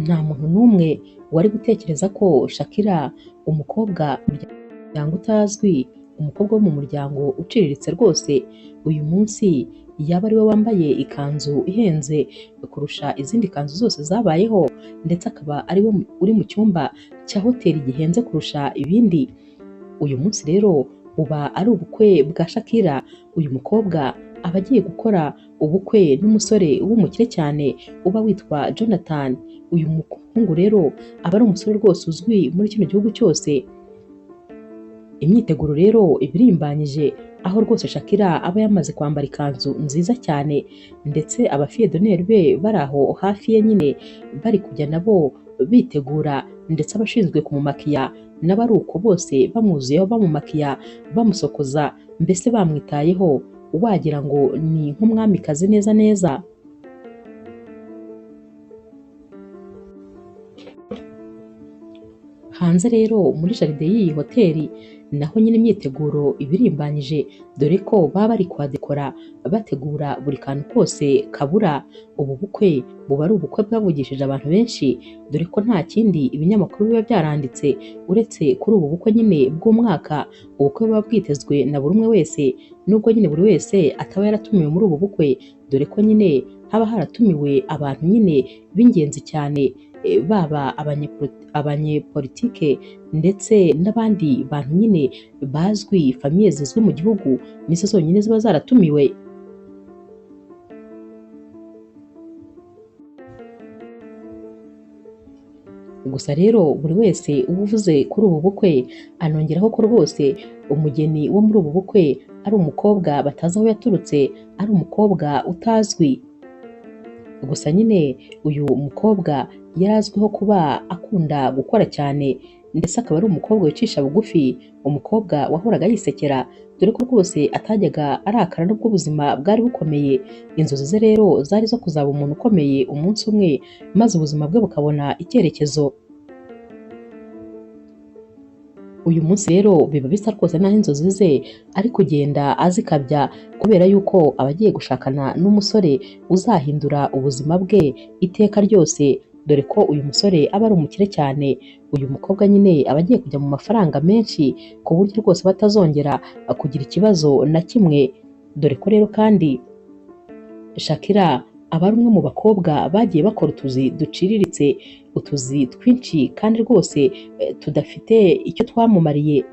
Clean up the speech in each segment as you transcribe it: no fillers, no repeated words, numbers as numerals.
nta muntu n'umwe wari gutekereza ko Shakira, umukobwa mu muryango utazwi, umukobwa wo mu muryango uciriritse rwose, uyu munsi yaba ari we wambaye ikanzu ihenze kurusha izindi kanzu zose zabayeho, ndetse akaba ari we uri mu cyumba cya hoteli gihenze kurusha ibindi. Uyu munsi rero buba ari ubukwe bwa Shakira. Uyu mukobwa aba agiye gukora ubukwe n'umusore w'umukire cyane uba witwa Jonathan. Uyu muhungu rero aba ari umusore rwose uzwi muri kino gihugu cyose. Imyiteguro rero iba irimbanyije, aho rwose Shakira aba yamaze kwambara ikanzu nziza cyane, ndetse abafiyedoneri be bari aho hafi ye nyine bari kujya nabo bitegura, ndetse abashinzwe kumumakiya nabo ari uko bose bamwuzuyeho bamumakiya, bamusokoza, mbese bamwitayeho wagira ngo ni nk'umwamikazi neza neza. Hanze rero muri jaride y'iyi hoteli naho nyine imyiteguro iba irimbanyije, dore ko baba bari kuhadekora bategura buri kantu kose kabura. Ubu bukwe buba ari ubukwe bwavugishije abantu benshi, dore ko nta kindi ibinyamakuru biba byaranditse uretse kuri ubu bukwe nyine bw'umwaka. Ubukwe buba bwitezwe na buri umwe wese, nubwo nyine buri wese ataba yaratumiwe muri ubu bukwe, dore ko nyine haba haratumiwe abantu nyine b'ingenzi cyane, baba abanyepolitike ndetse n'abandi bantu nyine bazwi, famiye zizwi mu gihugu nizo zonyine ziba zaratumiwe. Gusa rero buri wese uba uvuze kuri ubu bukwe anongeraho ko rwose umugeni wo muri ubu bukwe ari umukobwa batazi aho yaturutse, ari umukobwa utazwi. Gusa nyine uyu mukobwa yari azwiho kuba akunda gukora cyane, ndetse akaba ari umukobwa wicisha bugufi, umukobwa wahoraga yisekera, dore ko rwose atajyaga arakara n'ubwo ubuzima bwari bukomeye. Inzozi ze rero zari zo kuzaba umuntu ukomeye umunsi umwe, maze ubuzima bwe bukabona icyerekezo. Uyu munsi rero biba bisa rwose naho inzozi ze ari kugenda azikabya, kubera yuko aba agiye gushakana n'umusore uzahindura ubuzima bwe iteka ryose, dore ko uyu musore aba ari umukire cyane. Uyu mukobwa nyine aba agiye kujya mu mafaranga menshi ku buryo rwose batazongera kugira ikibazo na kimwe, dore ko rero kandi Shakira aba ari umwe mu bakobwa bagiye bakora utuzi duciriritse, utuzi twinshi kandi rwose tudafite icyo twamumariye.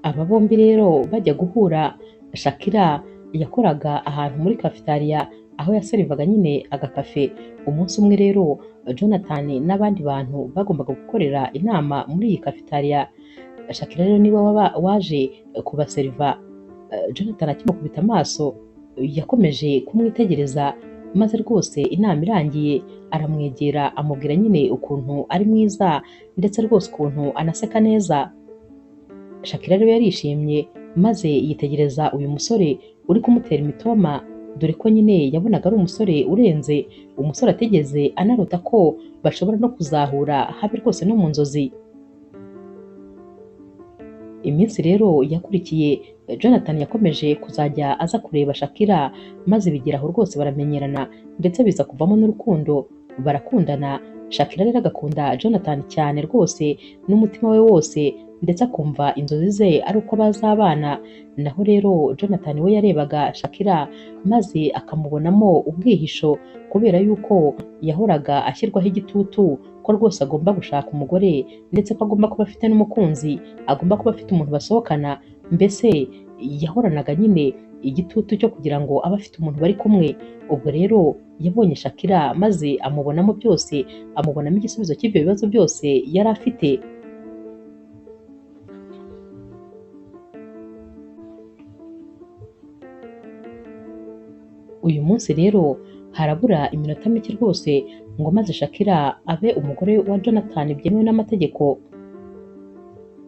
Aba bombi rero bajya guhura, Shakira yakoraga ahantu muri cafetaria aho yaserivaga nyine agakafe. Umunsi umwe rero Jonathan n'abandi bantu bagombaga gukorera inama muri iyi cafetaria. Shakira rero niwe waje kubaseriva. Jonathan akimukubita amaso yakomeje kumwitegereza, maze rwose inama irangiye aramwegera amubwira nyine ukuntu ari mwiza, ndetse rwose ukuntu anaseka neza. Shakira rero yarishimye maze yitegereza uyu musore uri kumutera imitoma, dore ko nyine yabonaga ari umusore urenze, umusore atigeze anarota ko bashobora no kuzahura habe rwose no mu nzozi. Iminsi rero yakurikiye, Jonathan yakomeje kuzajya aza kureba Shakira, maze bigeraho rwose baramenyerana, ndetse biza kuvamo n'urukundo, barakundana. Shakira rero agakunda Jonathan cyane rwose n'umutima we wose, ndetse akumva inzozi ze ari uko bazabana. Naho rero Jonathan we yarebaga Shakira maze akamubonamo ubwihisho, kubera yuko yahoraga ashyirwaho igitutu ko rwose agomba gushaka umugore, ndetse ko agomba kuba afite n'umukunzi, agomba kuba afite umuntu basohokana. Mbese yahoranaga nyine igitutu cyo kugira ngo abe afite umuntu bari kumwe. Ubwo rero yabonye Shakira maze amubonamo byose, amubonamo igisubizo cy'ibyo bibazo byose yari afite. Uyu munsi rero harabura iminota mike rwose ngo maze Shakira abe umugore wa Jonathan byemewe n'amategeko.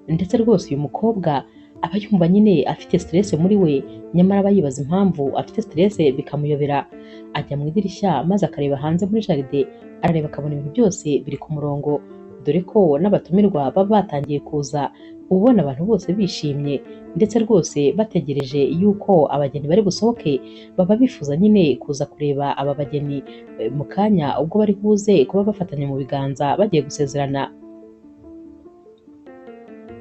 Ndetse rwose uyu mukobwa aba yumva nyine afite stress muri we, nyamara aba yibaza impamvu afite stress bikamuyobera. Ajya mu idirishya maze akareba hanze muri jaride, arareba akabona ibintu byose biri ku murongo, dore ko n'abatumirwa baba batangiye kuza. ubona abantu bose bishimye ndetse rwose bategereje yuko abageni bari busohoke, baba bifuza nyine kuza kureba aba bageni mu kanya ubwo bari buze kuba bafatanya mu biganza bagiye gusezerana.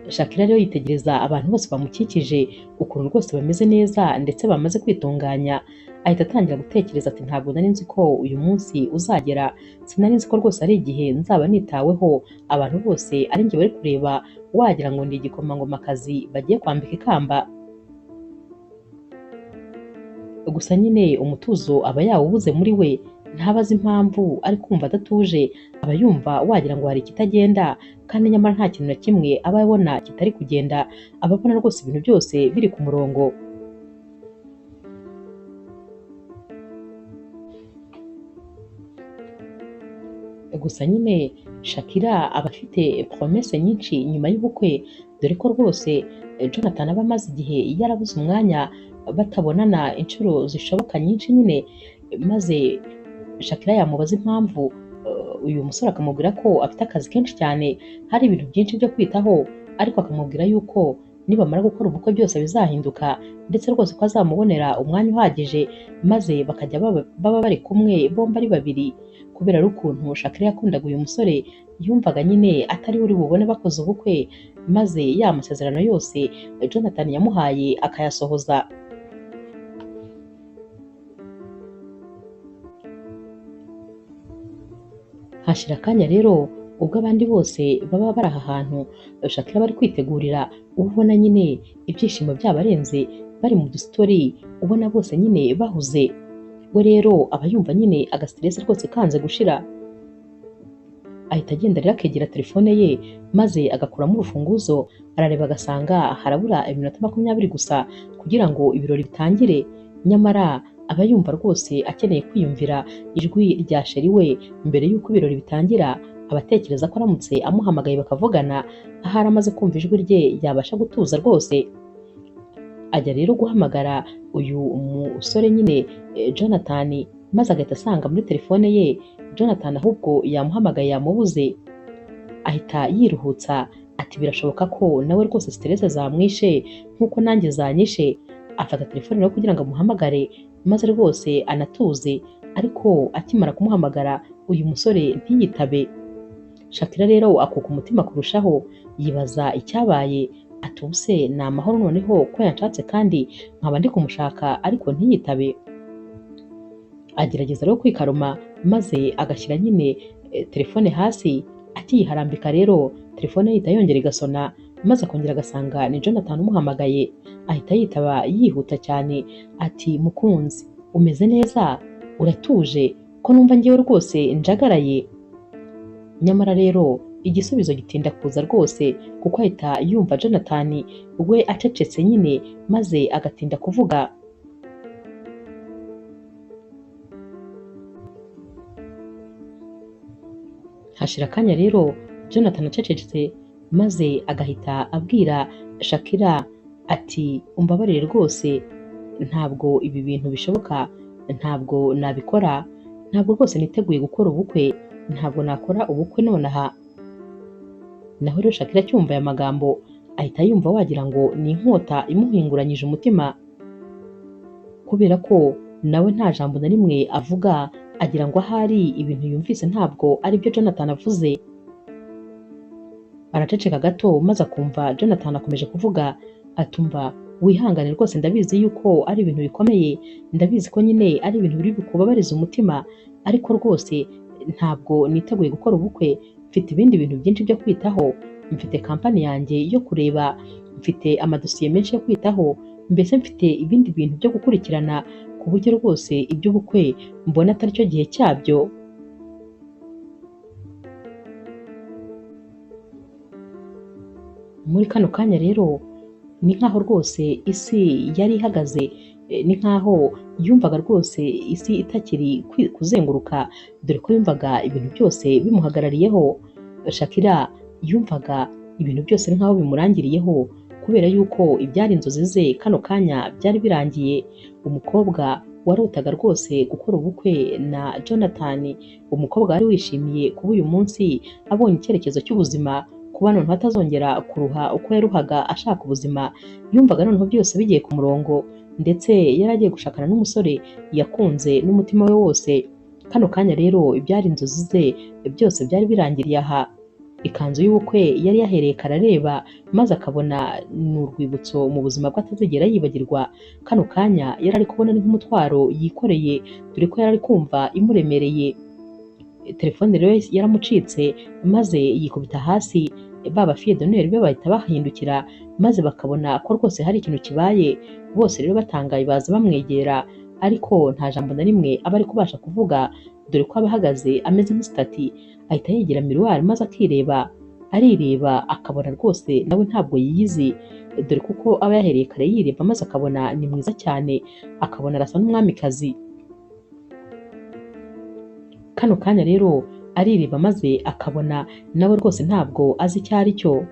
Shakira rero yitegereza abantu bose bamukikije ukuntu rwose bameze neza ndetse bamaze kwitunganya, ahita atangira gutekereza ati ntabwo nari nzi ko uyu munsi uzagera, sinari nzi ko rwose ari igihe nzaba nitaweho, abantu bose ari njye bari kureba wagira ngo ndi igikomangomakazi bagiye kwambika ikamba. Gusa nyine umutuzo aba yawubuze muri we, ntabaza impamvu ari kumva adatuje, aba yumva wagira ngo hari ikitagenda kandi nyamara nta kintu na kimwe aba abona kitari kugenda, aba abona rwose ibintu byose biri ku murongo. Gusa nyine Shakira aba afite promesse nyinshi nyuma y'ubukwe, dore ko rwose Jonathan aba amaze igihe yarabuze umwanya batabonana inshuro zishoboka nyinshi nyine, maze Shakira yamubaza impamvu, uyu musore akamubwira ko afite akazi kenshi cyane, hari ibintu byinshi byo kwitaho, ariko akamubwira yuko nibamara gukora ubukwe byose bizahinduka ndetse rwose ko azamubonera umwanya uhagije, maze bakajya baba bari kumwe bombi ari babiri. Kubera ari ukuntu Shakira yakundaga uyu musore, yumvaga nyine atari we uri bubone bakoze ubukwe, maze ya masezerano yose Jonathan yamuhaye akayasohoza. Hashira akanya rero ubwo abandi bose baba bari aha hantu Shakira bari kwitegurira, ubona nyine ibyishimo byabarenze bari mu dusitori, ubona bose nyine bahuze. We rero aba yumva nyine agastress rwose kanze gushira, ahita agenda rero akegera telefone ye maze agakuramo urufunguzo, arareba agasanga harabura iminota 20 gusa kugira ngo ibirori bitangire. Nyamara aba yumva rwose akeneye kwiyumvira ijwi rya sheri we mbere y'uko ibirori bitangira, abatekereza ko aramutse amuhamagaye bakavugana, ahari amaze kumva ijwi rye yabasha gutuza rwose. Ajya rero guhamagara uyu musore nyine Jonathan, maze agahita asanga muri telefone ye Jonathan ahubwo yamuhamagaye yamubuze. Ahita yiruhutsa ati birashoboka ko nawe rwose stress zamwishe nkuko nanjye zanyishe. Afata telefone rero kugira ngo amuhamagare maze rwose anatuze, ariko akimara kumuhamagara uyu musore ntiyitabe. Shakira rero akuka umutima kurushaho, yibaza icyabaye, ati ubuse ni amahoro noneho ko yanshatse kandi nkaba ndi kumushaka ariko ntiyitabe. Agerageza rero kwikaruma maze agashyira nyine telefone hasi, akiyiharambika rero telefone yihita yongera igasona, maze akongera agasanga ni Jonathan umuhamagaye. Ahita yitaba yihuta cyane ati mukunzi umeze neza, uratuje ko numva ngewe rwose njagaraye. Nyamara rero igisubizo gitinda kuza rwose, kuko ahita yumva Jonathan we acecetse nyine maze agatinda kuvuga. Hashira akanya rero Jonathan acecetse maze agahita abwira Shakira ati umbabarire rwose, ntabwo ibi bintu bishoboka, ntabwo nabikora, ntabwo rwose niteguye gukora ubukwe, ntabwo nakora ubukwe nonaha. Naho rero Shakira cyumva aya magambo ahita yumva wagira ngo ni inkota imuhinguranyije umutima, kubera ko nawe nta jambo na rimwe avuga, agira ngo ahari ibintu yumvise ntabwo ari byo Jonathan avuze. Araceceka gato maze akumva Jonathan akomeje kuvuga, atumva wihangane rwose, ndabizi yuko ari ibintu bikomeye, ndabizi ko nyine ari ibintu biri bukubabariza umutima, ariko rwose ntabwo niteguye gukora ubukwe, mfite ibindi bintu byinshi byo kwitaho, mfite kampani yanjye yo kureba, mfite amadosiye menshi yo kwitaho, mbese mfite ibindi bintu byo gukurikirana, ku buryo rwose iby'ubukwe mbona atari cyo gihe cyabyo. Muri kano kanya rero ni nkaho rwose isi yari ihagaze, ni nkaho yumvaga rwose isi itakiri kuzenguruka, dore ko yumvaga ibintu byose bimuhagarariyeho. Shakira yumvaga ibintu byose ni nkaho bimurangiriyeho, kubera yuko ibyari inzozi ze kano kanya byari birangiye. Umukobwa warotaga rwose gukora ubukwe na Jonathan, umukobwa wari wishimiye kuba uyu munsi abonye icyerekezo cy'ubuzima, kuba noneho atazongera kuruha uko yaruhaga ashaka ubuzima. Yumvaga noneho byose bigiye ku murongo, ndetse yari agiye gushakana n'umusore yakunze n'umutima we wose. Kano kanya rero ibyari inzozi ze byose byari birangiriye aha. Ikanzu y'ubukwe yari yahereye kare areba, maze akabona ni urwibutso mu buzima bwe atazigera yibagirwa. Kano kanya yari ari kubona ari nk'umutwaro yikoreye, dore ko yari ari kumva imuremereye. Telefone rero yaramucitse, maze yikubita hasi. Baba fille d'honneur be bahita bahindukira, maze bakabona ko rwose hari ikintu kibaye. Bose rero batangaye baza bamwegera, ariko nta jambo na rimwe aba ari kubasha kuvuga, dore ko aba ahagaze ameze nk'isitati. Ahita yegera miruwari maze akireba, arireba akabona rwose nawe ntabwo yiyizi, dore kuko aba yahereye kare yireba, maze akabona ni mwiza cyane, akabona arasa n'umwamikazi. Kano kanya rero arireba maze akabona nawe rwose ntabwo azi icyo ari cyo.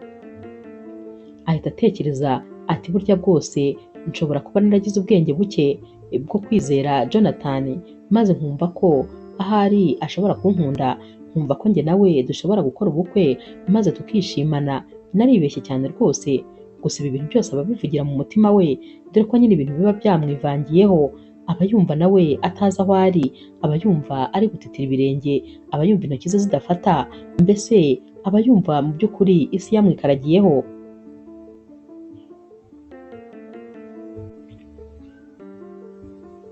Ahita atekereza ati burya bwose nshobora kuba naragize ubwenge buke bwo kwizera Jonathan, maze nkumva ko ahari ashobora kunkunda, nkumva ko njye nawe dushobora gukora ubukwe maze tukishimana. Naribeshye cyane rwose. Gusa ibi bintu byose aba abivugira mu mutima we, dore ko nyine ibintu biba byamwivangiyeho. Aba yumva nawe atazi aho ari, aba yumva ari gutitira ibirenge, aba yumva intoki ze zidafata, mbese aba yumva mu by'ukuri isi yamwikaragiyeho.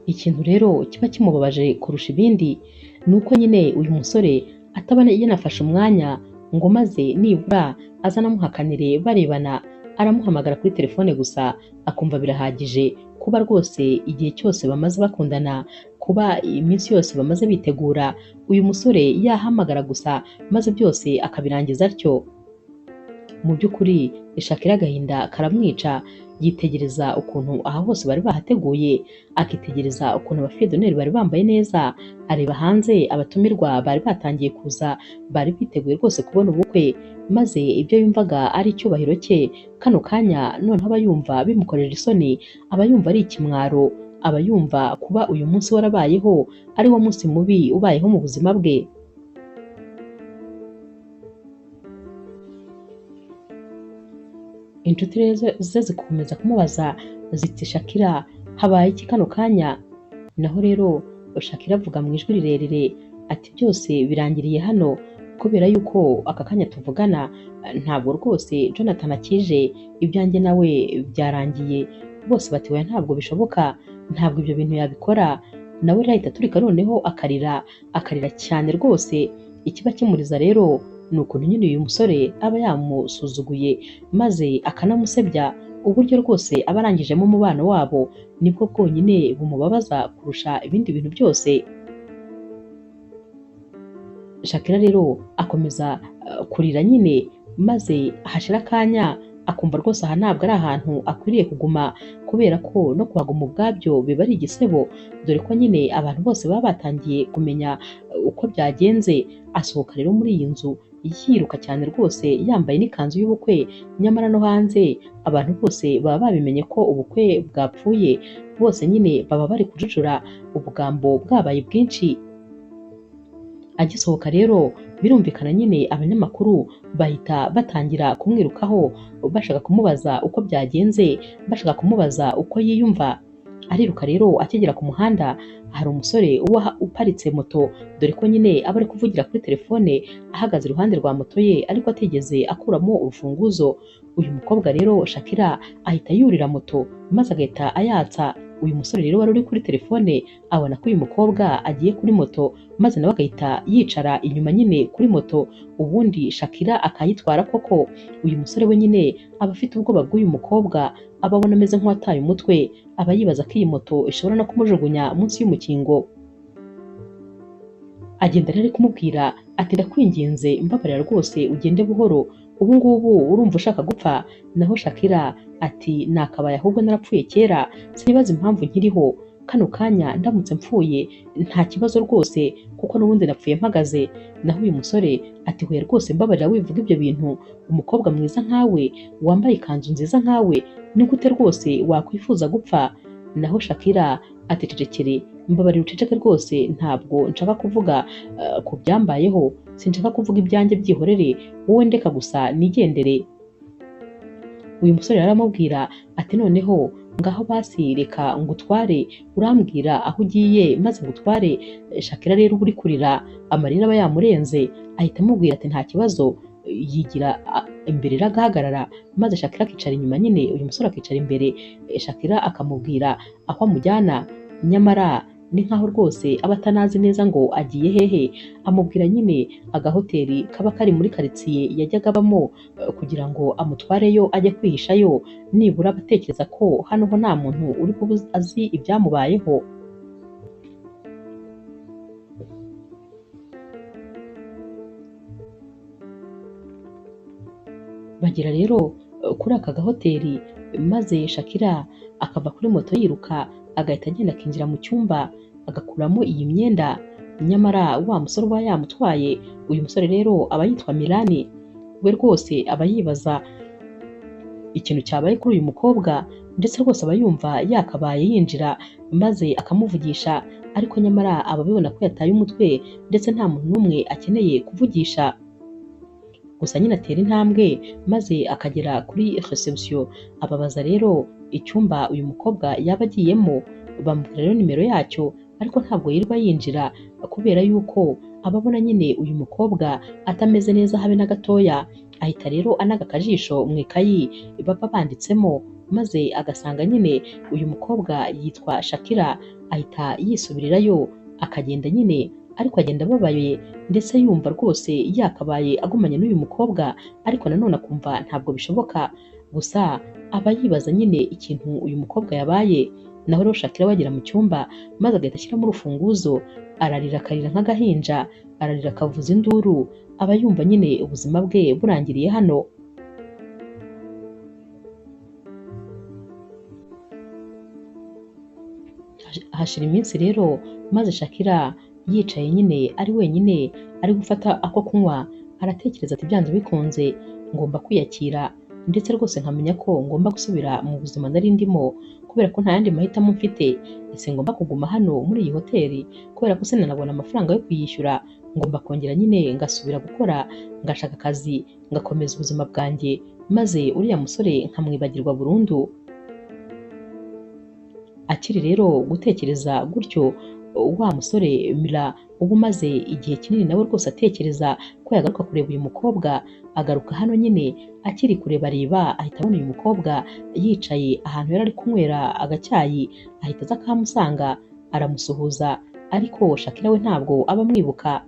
Ikintu rero kiba kimubabaje kurusha ibindi ni uko nyine uyu musore ataba yanafashe umwanya ngo maze nibura azanamuhakanire barebana. Aramuhamagara kuri telefone gusa akumva birahagije. Kuba rwose igihe cyose bamaze bakundana, kuba iminsi yose bamaze bitegura, uyu musore yahamagara gusa maze byose akabirangiza atyo. Mu by'ukuri Shakira agahinda karamwica. Yitegereza ukuntu aha hose bari bahateguye, akitegereza ukuntu aba fille d'honneur bari bambaye neza, areba hanze abatumirwa bari batangiye kuza, bari biteguye rwose kubona ubukwe, maze ibyo yumvaga ari icyubahiro cye kano kanya noneho aba yumva bimukorera isoni, aba yumva ari ikimwaro, aba yumva kuba uyu munsi warabayeho ari wo munsi mubi ubayeho mu buzima bwe. Inshuti ze zikomeza kumubaza ziti Shakira habaye iki kano kanya? Naho rero Shakira avuga mu ijwi rirerire ati byose birangiriye hano, kubera yuko aka kanya tuvugana ntabwo rwose Jonathan akije, ibyanjye nawe byarangiye. Bose bati oya ntabwo bishoboka, ntabwo ibyo bintu yabikora. Nawe rero ahita aturika noneho akarira cyane rwose. Ikiba kimuriza rero ni ukuntu nyine uyu musore aba yamusuzuguye maze akanamusebya. Uburyo rwose aba arangijemo umubano wabo nibwo bwonyine bumubabaza kurusha ibindi bintu byose. Shakira rero akomeza kurira nyine, maze hashira akanya akumva rwose aha ntabwo ari ahantu akwiriye kuguma, kubera ko no kuhaguma ubwabyo biba ari igisebo, dore ko nyine abantu bose baba batangiye kumenya uko byagenze. Asohoka rero muri iyi nzu yiruka cyane rwose, yambaye n'ikanzu y'ubukwe, nyamara no hanze abantu bose baba babimenye ko ubukwe bwapfuye. Bose nyine baba bari kujujura, ubugambo bwabaye bwinshi. Agisohoka rero birumvikana nyine abanyamakuru bahita batangira kumwirukaho, bashaka kumubaza uko byagenze, bashaka kumubaza uko yiyumva. Ariruka rero akigera ku muhanda hari umusore uba uparitse moto, dore ko nyine aba ari kuvugira kuri telefone ahagaze iruhande rwa moto ye, ariko atigeze akuramo urufunguzo. Uyu mukobwa rero Shakira ahita yurira moto maze agahita ayatsa. Uyu musore rero wari uri kuri telefone abona ko uyu mukobwa agiye kuri moto, maze nawe agahita yicara inyuma nyine kuri moto, ubundi Shakira akayitwara koko. Uyu musore we nyine aba afite ubwoba bw'uyu mukobwa, aba abona ameze nk'uwataye umutwe, aba yibaza ko iyi moto ishobora no kumujugunya munsi y'umukingo. Agenda rero ari kumubwira ati ndakwinginze mbabarira rwose ugende buhoro, ubu ngubu urumva ushaka gupfa? Naho Shakira ati nakabaye ahubwo narapfuye kera, sinibaza impamvu nkiriho. Kano kanya ndamutse mpfuye nta kibazo rwose, kuko n'ubundi napfuye mpagaze. Naho uyu musore ati hoya rwose mbabarira wivuga ibyo bintu, umukobwa mwiza nkawe wambaye ikanzu nziza nkawe ni gute rwose wakwifuza gupfa? Naho Shakira ati cecekere, mbabarira uceceke rwose, ntabwo nshaka kuvuga ku byambayeho. sinshaka kuvuga ibyanjye, byihorere, wowe ndeka gusa nigendere. Uyu musore rero aramubwira ati noneho ngaho basi reka ngutware, urambwira aho ugiye maze ngutware. Shakira rero uba uri kurira, amarira aba yamurenze, ahita amubwira ati nta kibazo, yigira imbere rero agahagarara, maze Shakira akicara inyuma nyine, uyu musore akicara imbere. Shakira akamubwira aho amujyana, nyamara ni nkaho rwose aba atanazi neza ngo agiye hehe. Amubwira nyine agahoteli kaba kari muri karitsiye yajyaga abamo, kugira ngo amutwareyo ajye kwihishayo, nibura abatekereza ko hano ho nta muntu uri kuba azi ibyamubayeho. Bagera rero kuri aka gahoteli, maze Shakira akava kuri moto yiruka, agahita agenda akinjira mu cyumba agakuramo iyi myenda, nyamara wa musore uba yamutwaye, uyu musore rero aba yitwa Milani. We rwose aba yibaza ikintu cyabaye kuri uyu mukobwa, ndetse rwose aba yumva yakabaye yinjira maze akamuvugisha, ariko nyamara aba abibona ko yataye umutwe ndetse nta muntu n'umwe akeneye kuvugisha. Gusa nyine atera intambwe maze akagera kuri reception, ababaza rero icyumba uyu mukobwa yaba agiyemo, bamubwira rero nimero yacyo, ariko ntabwo yirirwa yinjira kubera yuko ababona nyine uyu mukobwa atameze neza habe na gatoya. Ahita rero anaga akajisho mu ikayi baba banditsemo, maze agasanga nyine uyu mukobwa yitwa Shakira, ahita yisubirirayo akagenda nyine, ariko agenda ababaye ndetse yumva rwose yakabaye agumanye n'uyu mukobwa, ariko nanone akumva ntabwo bishoboka. Gusa aba yibaza nyine ikintu uyu mukobwa yabaye. Naho rero Shakira bagera mu cyumba, maze agahita ashyiramo urufunguzo, ararira akarira nk'agahinja, ararira akavuza induru, aba yumva nyine ubuzima bwe burangiriye hano. Hashira iminsi rero, maze Shakira yicaye nyine ari wenyine, ari gufata ako kunywa, aratekereza ati byanze bikunze ngomba kwiyakira, ndetse rwose nkamenya ko ngomba gusubira mu buzima nari ndimo, kubera ko nta yandi mahitamo mfite. Ese ngomba kuguma hano muri iyi hoteli kubera ko sinanabona amafaranga yo kuyishyura, ngomba kongera nyine ngasubira gukora, ngashaka akazi, ngakomeza ubuzima bwanjye, maze uriya musore nkamwibagirwa burundu. Akiri rero gutekereza gutyo, wa musore Mira uba umaze igihe kinini nawe rwose atekereza ko yagaruka kureba uyu mukobwa, agaruka hano nyine akiri kureba areba, ahita abona uyu mukobwa yicaye ahantu yari ari kunywera agacyayi, ahita aza akahamusanga aramusuhuza, ariko Shakira we ntabwo aba amwibuka.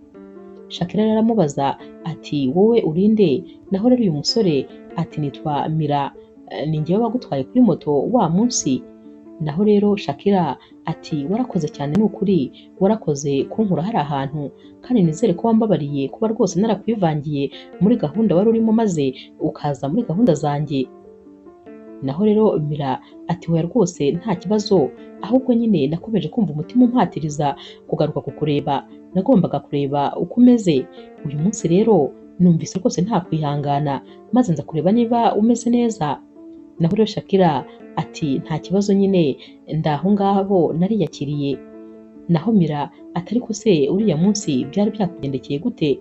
Shakira rero aramubaza ati wowe urinde? Naho rero uyu musore ati nitwa Mira, ni njyewe wagutwaye kuri moto wa munsi. Naho rero Shakira ati warakoze cyane, ni ukuri warakoze kunkura hari ahantu, kandi nizere ko wambabariye kuba rwose narakwivangiye muri gahunda wari urimo maze ukaza muri gahunda zanjye. Naho rero Mira ati oya rwose nta kibazo, ahubwo nyine nakomeje kumva umutima umpatiriza kugaruka kukureba, nagombaga kureba uko umeze. Uyu munsi rero numvise rwose nta kwihangana, maze nza kureba niba umeze neza. Naho rero Shakira ati nta kibazo nyine ndaho ngaho nariyakiriye. Naho Mira ati ariko se uriya munsi byari byakugendekeye gute?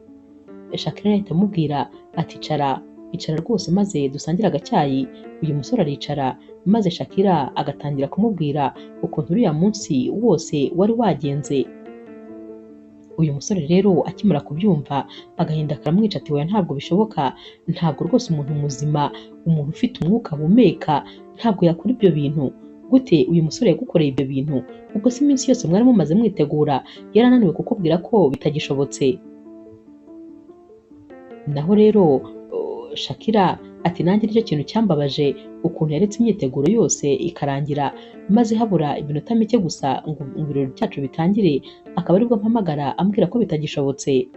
Shakira ahita amubwira ati icara rwose maze dusangire agacyayi. Uyu musore aricara, maze Shakira agatangira kumubwira ukuntu uriya munsi wose wari wagenze. Uyu musore rero akimara kubyumva, agahinda karamwica ati oya ntabwo bishoboka, ntabwo rwose umuntu muzima, umuntu ufite umwuka ahumeka ntabwo yakora ibyo bintu. Gute uyu musore yagukoreye ibyo bintu? Ubwo se iminsi yose mwari mumaze mwitegura yarananiwe kukubwira ko bitagishobotse? Naho rero Shakira ati nanjye nicyo kintu cyambabaje, ukuntu yaretse imyiteguro yose ikarangira, maze habura iminota mike gusa ngo ibirori byacu bitangire, akaba aribwo mpamagara ambwira ko bitagishobotse.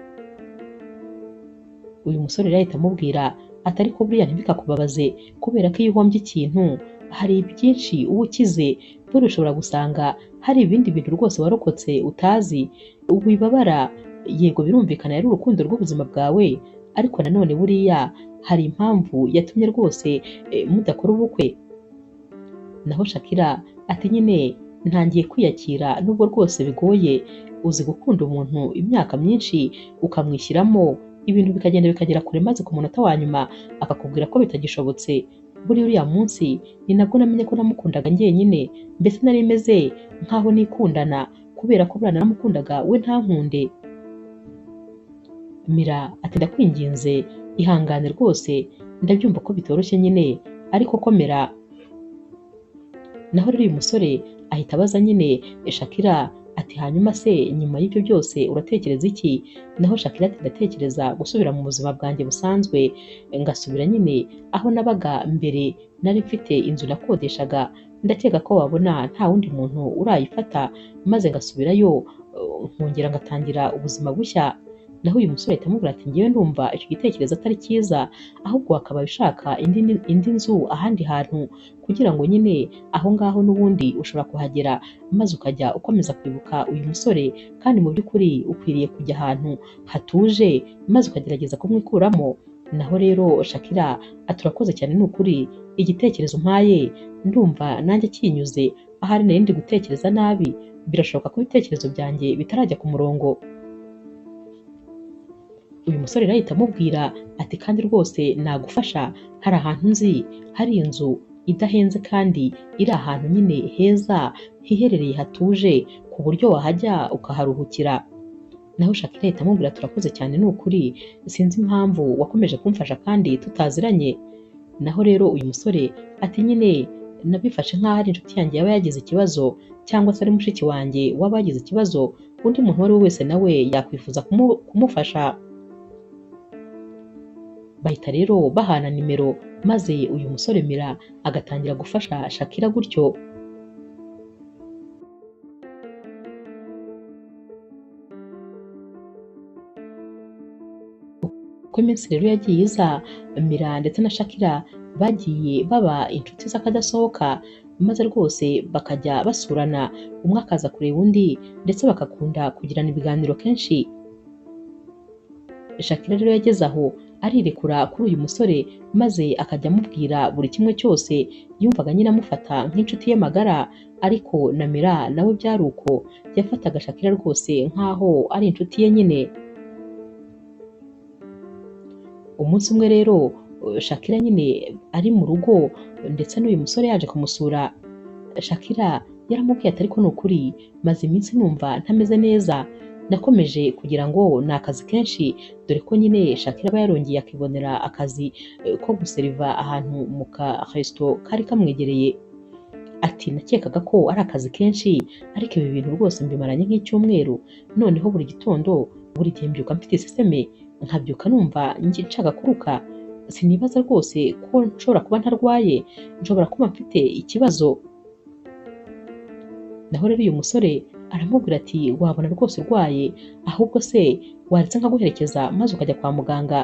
Uyu musore rero ahita amubwira ati ariko buriya ntibikakubabaze, kubera ko iyo uhombye ikintu hari byinshi uba ukize, buri ushobora gusanga hari ibindi bintu rwose warokotse utazi. Wibabara, yego birumvikana yari urukundo rw'ubuzima bwawe, ariko nanone buriya hari impamvu yatumye rwose mudakora ubukwe. Naho Shakira ati nyine ntangiye kwiyakira nubwo rwose bigoye, uzi gukunda umuntu imyaka myinshi ukamwishyiramo, ibintu bikagenda bikagera kure maze ku munota wa nyuma akakubwira ko bitagishobotse. Buriya uriya munsi ni nabwo namenye ko namukundaga njyenyine, mbese nari meze nk'aho nikundana kubera ko buriya naramukundaga we ntankunde. Mira ati ndakwinginze ihangane rwose, ndabyumva ko bitoroshye nyine, ariko komera. Naho rero uyu musore ahita abaza nyine Shakira ati hanyuma se nyuma y'ibyo byose uratekereza iki? Naho Shakira ati ndatekereza gusubira mu buzima bwanjye busanzwe, ngasubira nyine aho nabaga mbere, nari mfite inzu nakodeshaga, ndakeka ko wabona nta wundi muntu urayifata, maze ngasubirayo nkongera ngatangira ubuzima bushya. Naho uyu musore ahita amubwira ati ngewe ndumva icyo gitekerezo atari cyiza, ahubwo wakabaye ushaka indi nzu ahandi hantu, kugira ngo nyine aho ngaho n'ubundi ushobora kuhagera maze ukajya ukomeza kwibuka uyu musore, kandi mu by'ukuri ukwiriye kujya ahantu hatuje maze ukagerageza kumwikuramo. Naho rero Shakira ati urakoze cyane, ni ukuri igitekerezo mpaye ndumva nanjye kinyuze, ahari nari ndi gutekereza nabi, birashoboka ko ibitekerezo byanjye bitarajya ku murongo. Uyu musore rero ahita amubwira ati kandi rwose nagufasha, hari ahantu nzi hari inzu idahenze kandi iri ahantu nyine heza hiherereye hatuje, ku buryo wahajya ukaharuhukira. Naho Shakira ahita amubwira turakoze cyane, ni ukuri sinzi impamvu wakomeje kumfasha kandi tutaziranye. Naho rero uyu musore ati nyine nabifashe nk'aho ari inshuti yanjye yaba yagize ikibazo, cyangwa se ari mushiki wanjye waba yagize ikibazo, undi muntu uwo ari we wese nawe yakwifuza kumufasha. Bahita rero bahana nimero, maze uyu musore Mira agatangira gufasha Shakira gutyo. Uko iminsi rero yagiye iza, Mira ndetse na Shakira bagiye baba inshuti z'akadasohoka, maze rwose bakajya basurana, umwe akaza kureba undi ndetse bagakunda kugirana ibiganiro kenshi. Shakira rero yageze aho arirekura kuri uyu musore, maze akajya amubwira buri kimwe cyose, yumvaga nyine amufata nk'inshuti ye magara. Ariko na Mira nawe byari uko, yafataga Shakira rwose nk'aho ari inshuti ye nyine. Umunsi umwe rero Shakira nyine ari mu rugo ndetse n'uyu musore yaje kumusura, Shakira yaramubwiye ati ariko ni ukuri maze iminsi numva ntameze neza, nakomeje kugira ngo ni akazi kenshi, dore ko nyine Shakira aba yarongeye akibonera akazi ko guseriva ahantu mu ka resto kari kamwegereye. Ati nakekaga ko ari akazi kenshi, ariko ibi bintu rwose mbimaranye nk'icyumweru, noneho buri gitondo buri gihe mbyuka mfite iseseme, nkabyuka numva nshaka kuruka, sinibaza rwose ko nshobora kuba ntarwaye, nshobora kuba mfite ikibazo. Naho rero uyu musore aramubwira ati wabona rwose urwaye, ahubwo se waretse nkaguherekeza maze ukajya kwa muganga.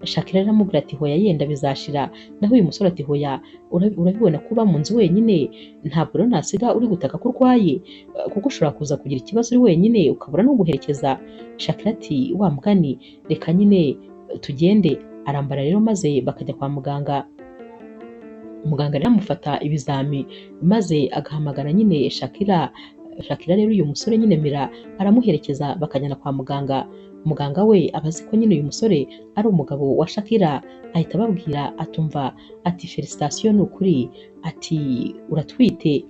Shakira aramubwira ati hoya yenda bizashira. Naho uyu musore ati hoya urabibona kuba mu nzu wenyine, ntabwo rero nasiga uri gutaka ko urwaye, kuko ushobora kuza kugira ikibazo uri wenyine ukabura no guherekeza. Shakira ati wa mugani reka nyine tugende. Arambara rero maze bakajya kwa muganga. Muganga rero amufata ibizami maze agahamagara nyine Shakira. Shakira rero uyu musore nyine Mira aramuherekeza bakajyana kwa muganga. Muganga we abazi ko nyine uyu musore ari umugabo wa Shakira, ahita ababwira atumva ati felicitation ni ukuri, ati uratwite.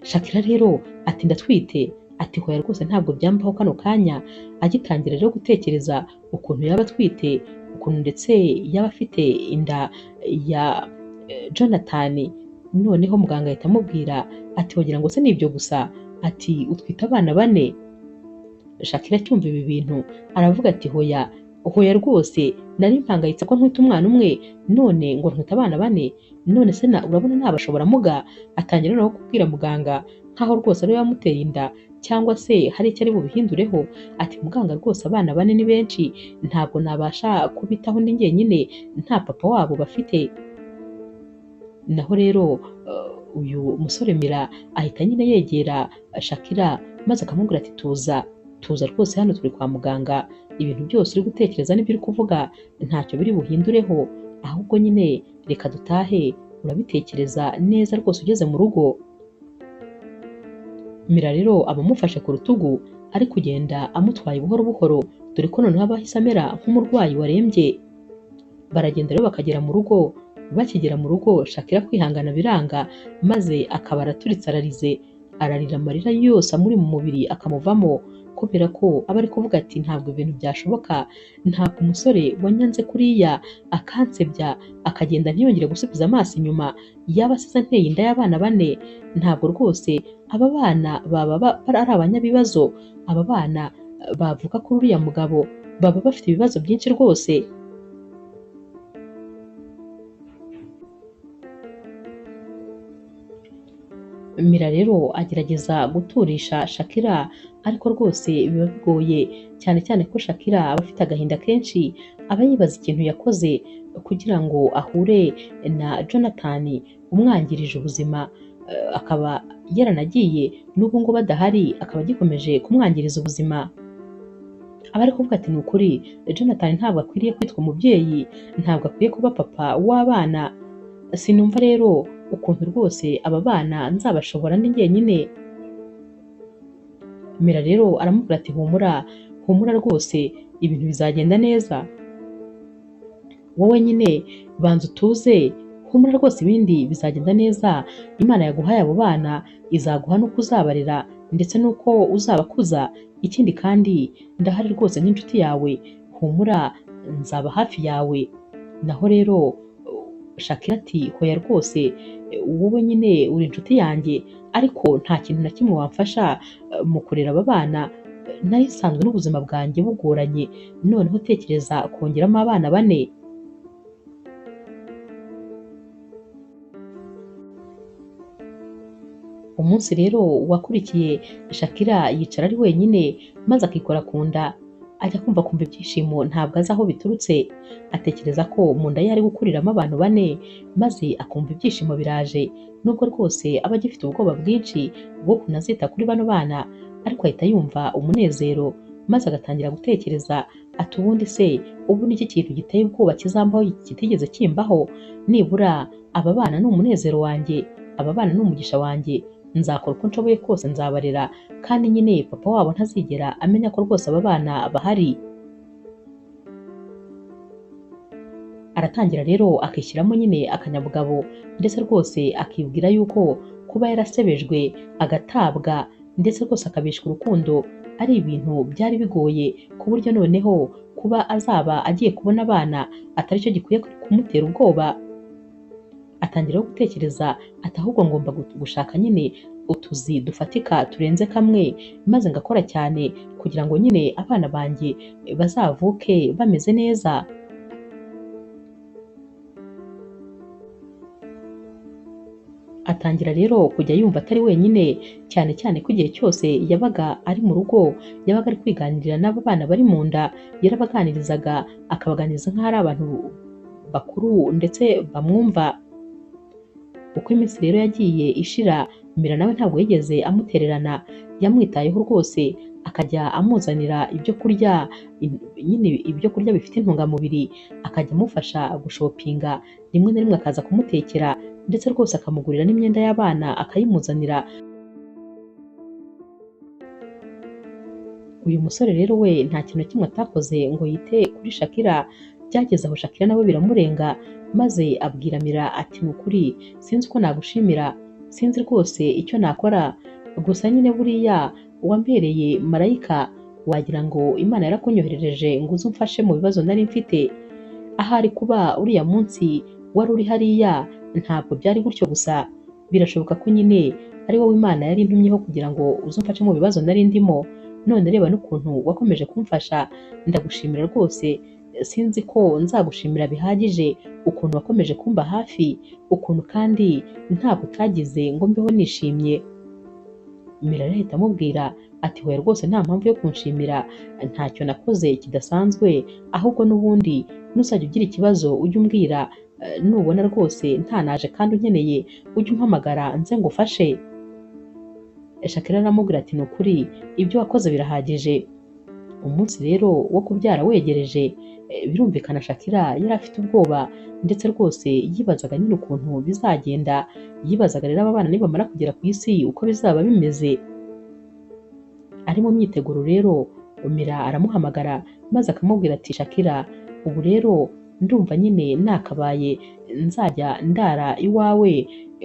Shakira rero ati ndatwite, ati hoya rwose ntabwo byambaho kano kanya. Agitangira rero gutekereza ukuntu yaba atwite, ukuntu ndetse yaba afite inda ya Jonathan. Noneho muganga ahita amubwira ati wagira ngo se nibyo gusa, ati utwite abana 4. Shakira acyumva ibi bintu aravuga ati hoya rwose nari mpangayitse ko ntwite umwana umwe, none ngo ntwite abana 4, none se urabona nabashobora muga. Atangira no kubwira muganga nkaho rwose ari yamuteye inda, cyangwa se hari icyo ari bubihindureho. Ati muganga rwose abana 4 ni benshi, ntabwo nabasha kubitaho ndi njyenyine nta papa wabo bafite. Naho rero uyu musore Mira ahita nyine yegera Shakira maze akamubwira ati tuza rwose hano turi kwa muganga, ibintu byose uri gutekereza n'ibyo uri kuvuga ntacyo biri buhindureho, ahubwo nyine reka dutahe urabitekereza neza rwose ugeze mu rugo. Mira rero aba amufashe ku rutugu ari kugenda amutwaye buhoro buhoro, dore ko noneho aba ahise amera nk'umurwayi warembye. Baragenda rero bakagera mu rugo, bakigera mu rugo Shakira kwihangana biranga, maze akaba araturitse ararize, ararira amarira yose amuri mu mubiri akamuvamo, kubera ko aba ari kuvuga ati ntabwo ibintu byashoboka, ntabwo umusore wanyanze kuriya akansebya akagenda ntiyongere gusubiza amaso inyuma, yaba asize anteye inda y'abana 4, ntabwo rwose aba bana baba ari abanyabibazo, aba bana bavuka kuri uriya mugabo baba bafite ibibazo byinshi rwose. Mira rero agerageza guturisha Shakira, ariko rwose biba bigoye, cyane cyane ko Shakira aba afite agahinda kenshi, aba yibaza ikintu yakoze kugira ngo ahure na Jonathan umwangirije ubuzima, akaba yaranagiye n'ubu ngubu adahari, akaba agikomeje kumwangiriza ubuzima. Aba ari kuvuga ati ni ukuri Jonathan ntabwo akwiriye kwitwa umubyeyi, ntabwo akwiye kuba papa w'abana, sinumva rero ukuntu rwose aba bana nzabashobora ndi jyenyine. Mira rero aramubwira ati humura, humura rwose ibintu bizagenda neza, wowe nyine banza utuze, humura rwose ibindi bizagenda neza, Imana yaguhaye abo bana izaguha n'uko uzabarera ndetse n'uko uzabakuza, ikindi kandi ndahari rwose nk'inshuti yawe, humura nzaba hafi yawe. Naho rero Shakira ati hoya rwose wowe nyine uri inshuti yanjye, ariko nta kintu na kimwe wamfasha mu kurera aba bana, nari nsanzwe n'ubuzima bwanjye bugoranye, noneho tekereza kongeramo abana 4. Umunsi rero wakurikiye Shakira yicara ari wenyine, maze akikora ku nda, ajya kumva ibyishimo ntabwo azi aho biturutse, atekereza ko mu nda ye hari gukuriramo abantu 4, maze akumva ibyishimo biraje, nubwo rwose aba agifite ubwoba bwinshi bwo ukuntu azita kuri bano bana, ariko ahita yumva umunezero, maze agatangira gutekereza ati ubundi se ubu ni iki kintu giteye ubwoba kizambaho kitigeze kimbaho, nibura aba bana ni umunezero wanjye, aba bana ni umugisha wanjye, nzakora uko nshoboye kose nzabarera, kandi nyine papa wabo ntazigera amenya ko rwose aba bana bahari. Aratangira rero akishyiramo nyine akanyabugabo, ndetse rwose akibwira yuko kuba yarasebejwe agatabwa ndetse rwose akabishwa urukundo ari ibintu byari bigoye, ku buryo noneho kuba azaba agiye kubona abana atari cyo gikwiye kumutera ubwoba. Atangira gutekereza ati ahubwo ngomba gushaka nyine utuzi dufatika turenze kamwe, maze ngakora cyane kugira ngo nyine abana banjye bazavuke bameze neza. Atangira rero kujya yumva atari wenyine, cyane cyane ko igihe cyose yabaga ari mu rugo, yabaga ari kwiganirira n'abo bana bari mu nda, yarabaganirizaga akabaganiriza nk'aho ari abantu bakuru ndetse bamwumva. Uko iminsi rero yagiye ishira, Mira nawe ntabwo yigeze amutererana, yamwitayeho rwose, akajya amuzanira ibyo kurya, nyine ibyo kurya bifite intungamubiri, akajya amufasha gushopinga, rimwe na rimwe akaza kumutekera, ndetse rwose akamugurira n'imyenda y'abana akayimuzanira. Uyu musore rero we nta kintu kimwe atakoze ngo yite kuri Shakira, byageze aho Shakira nawe biramurenga, maze abwira Mira ati ni ukuri sinzi uko nagushimira, sinzi rwose icyo nakora, gusa nyine buriya wambereye marayika, wagira ngo Imana yarakunyoherereje ngo uze umfashe mu bibazo nari mfite, ahari kuba uriya munsi wari uri hariya ntabwo byari gutyo gusa, birashoboka ko nyine ari wowe Imana yari intumyeho kugira ngo uze umfashe mu bibazo nari ndimo, none reba n'ukuntu wakomeje kumfasha, ndagushimira rwose, sinzi ko nzagushimira bihagije ukuntu wakomeje kumba hafi, ukuntu kandi ntabwo utagize ngo mbeho nishimye. Mira ahita amubwira ati hoya rwose nta mpamvu yo kunshimira, ntacyo nakoze kidasanzwe, ahubwo n'ubundi nuzajya ugira ikibazo ujye umbwira, nubona rwose ntanaje kandi unkeneye ujye umpamagara nze ngufashe. Shakira aramubwira ati ni ukuri ibyo wakoze birahagije. Umunsi rero wo kubyara wegereje, birumvikana Shakira yari afite ubwoba, ndetse rwose yibazaga nyine ukuntu bizagenda, yibazaga rero aba bana nibamara kugera ku isi uko bizaba bimeze. Ari mu myiteguro rero Mira aramuhamagara maze akamubwira ati Shakira, ubu rero ndumva nyine nakabaye nzajya ndara iwawe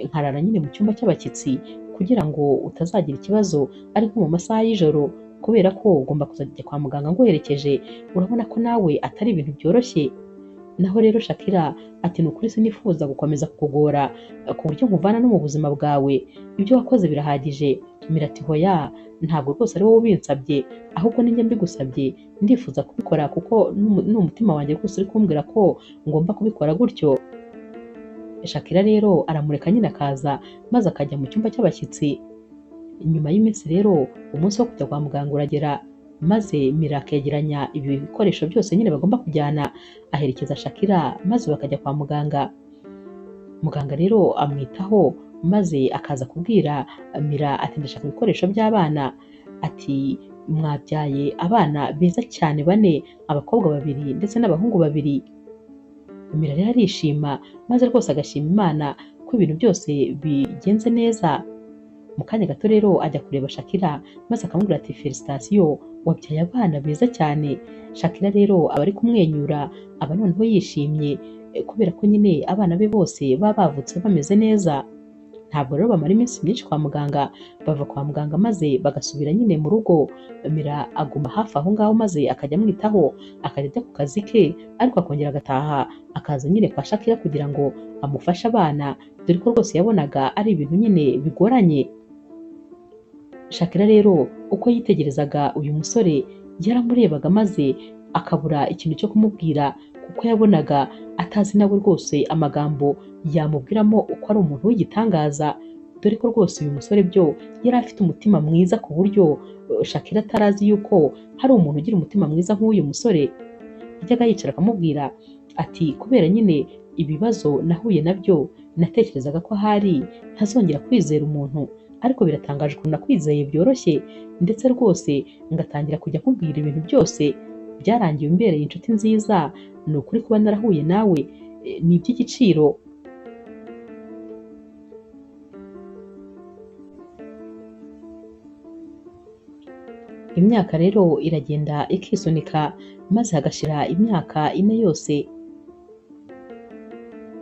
nkarara nyine mu cyumba cy'abashyitsi kugira ngo utazagira ikibazo ari nko mu masaha y'ijoro, kubera ko ugomba kuzajya kwa muganga nguherekeje, urabona ko nawe atari ibintu byoroshye. Naho rero Shakira ati ni ukuri sinifuza gukomeza kukugora ku buryo nkuvana no mu buzima bwawe, ibyo wakoze birahagije. Mira ati hoya, ntabwo rwose ari wowe ubinsabye, ahubwo ninjye mbigusabye, ndifuza kubikora kuko n'umutima wanjye rwose uri kumbwira ko ngomba kubikora gutyo. Shakira rero aramureka nyine akaza maze akajya mu cyumba cy'abashyitsi. Nyuma y'iminsi rero umunsi wo kujya kwa muganga uragera, maze Mira akegeranya ibi bikoresho byose nyine bagomba kujyana, aherekeza Shakira maze bakajya kwa muganga. Muganga rero amwitaho maze akaza kubwira Mira ati ndashaka ibikoresho by'abana, ati mwabyaye abana beza cyane 4, abakobwa 2 ndetse n'abahungu 2. Mira rero arishima maze rwose agashima Imana ko ibintu byose bigenze neza. Mu kanya gato rero ajya kureba Shakira maze akamubwira ati felicitasiyo, wabyaye abana beza cyane. Shakira rero aba ari kumwenyura, aba noneho yishimye kubera ko nyine abana be bose baba bavutse bameze neza. Ntabwo rero bamara iminsi myinshi kwa muganga, bava kwa muganga maze bagasubira nyine mu rugo. Mira aguma hafi aho ngaho maze akajya amwitaho, akajya ajya ku kazi ke ariko akongera agataha akaza nyine kwa Shakira kugira ngo amufashe abana, dore ko rwose yabonaga ari ibintu nyine bigoranye. Shakira rero uko yitegerezaga uyu musore yaramurebaga maze akabura ikintu cyo kumubwira kuko yabonaga atazi nawe rwose amagambo yamubwiramo uko ari umuntu w'igitangaza, dore ko rwose uyu musore byo yari afite umutima mwiza ku buryo Shakira atarazi yuko hari umuntu ugira umutima mwiza nk'uyu musore. Yajyaga yicara akamubwira ati kubera nyine ibibazo nahuye nabyo natekerezaga ko ahari ntazongera kwizera umuntu, ariko biratangaje ukuntu nakwizeye byoroshye ndetse rwose ngatangira kujya nkubwira ibintu byose, byarangiye umbereye inshuti nziza. Ni ukuri kuba narahuye nawe ni iby'igiciro. Imyaka rero iragenda ikisunika maze hagashira imyaka 4 yose.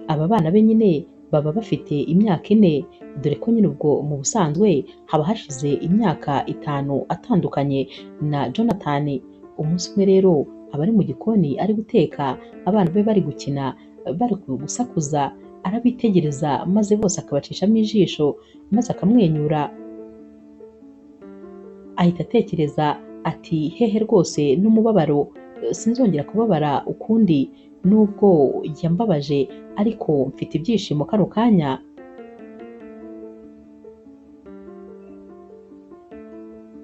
Aba bana be nyine baba bafite imyaka 4, dore ko nyine ubwo mu busanzwe haba hashize imyaka 5 atandukanye na Jonathan. Umunsi umwe rero aba ari mu gikoni ari guteka, abana be bari gukina, bari gusakuza, arabitegereza maze bose akabacishamo ijisho maze akamwenyura. Ahita atekereza ati hehe rwose n'umubabaro, sinzongera kubabara ukundi, nubwo yambabaje ariko mfite ibyishimo kano kanya.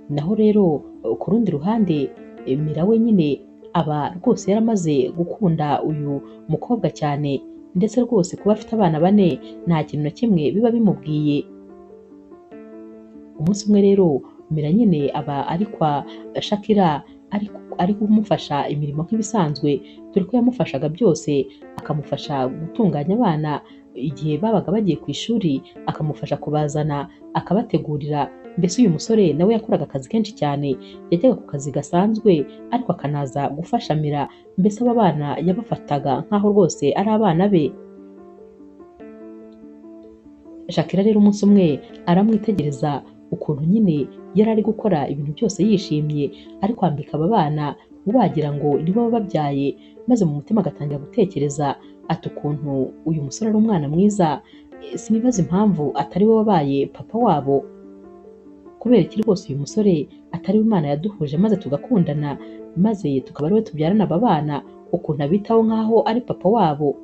Naho rero ku rundi ruhande Mira we nyine aba rwose yaramaze gukunda uyu mukobwa cyane, ndetse rwose kuba afite abana 4 nta kintu na kimwe biba bimubwiye. Umunsi umwe rero Mira nyine aba ari kwa Shakira ari kumufasha imirimo nk'ibisanzwe, dore ko yamufashaga byose, akamufasha gutunganya abana igihe babaga bagiye ku ishuri, akamufasha kubazana, akabategurira. Mbese uyu musore nawe yakoraga akazi kenshi cyane, yajyaga ku kazi gasanzwe ariko akanaza gufasha Mira, mbese aba bana yabafataga nk'aho rwose ari abana be. Shakira rero umunsi umwe aramwitegereza ukuntu nyine yari ari gukora ibintu byose yishimye, ari kwambika aba bana wagira ngo nibo baba babyaye, maze mu mutima agatangira gutekereza ati ukuntu uyu musore ari umwana mwiza, sinibaza impamvu atari we wabaye papa wabo. Kubera iki rwose uyu musore atari we Imana yaduhuje maze tugakundana, maze tukaba ari we tubyarana aba bana, ukuntu abitaho nk'aho ari papa wabo.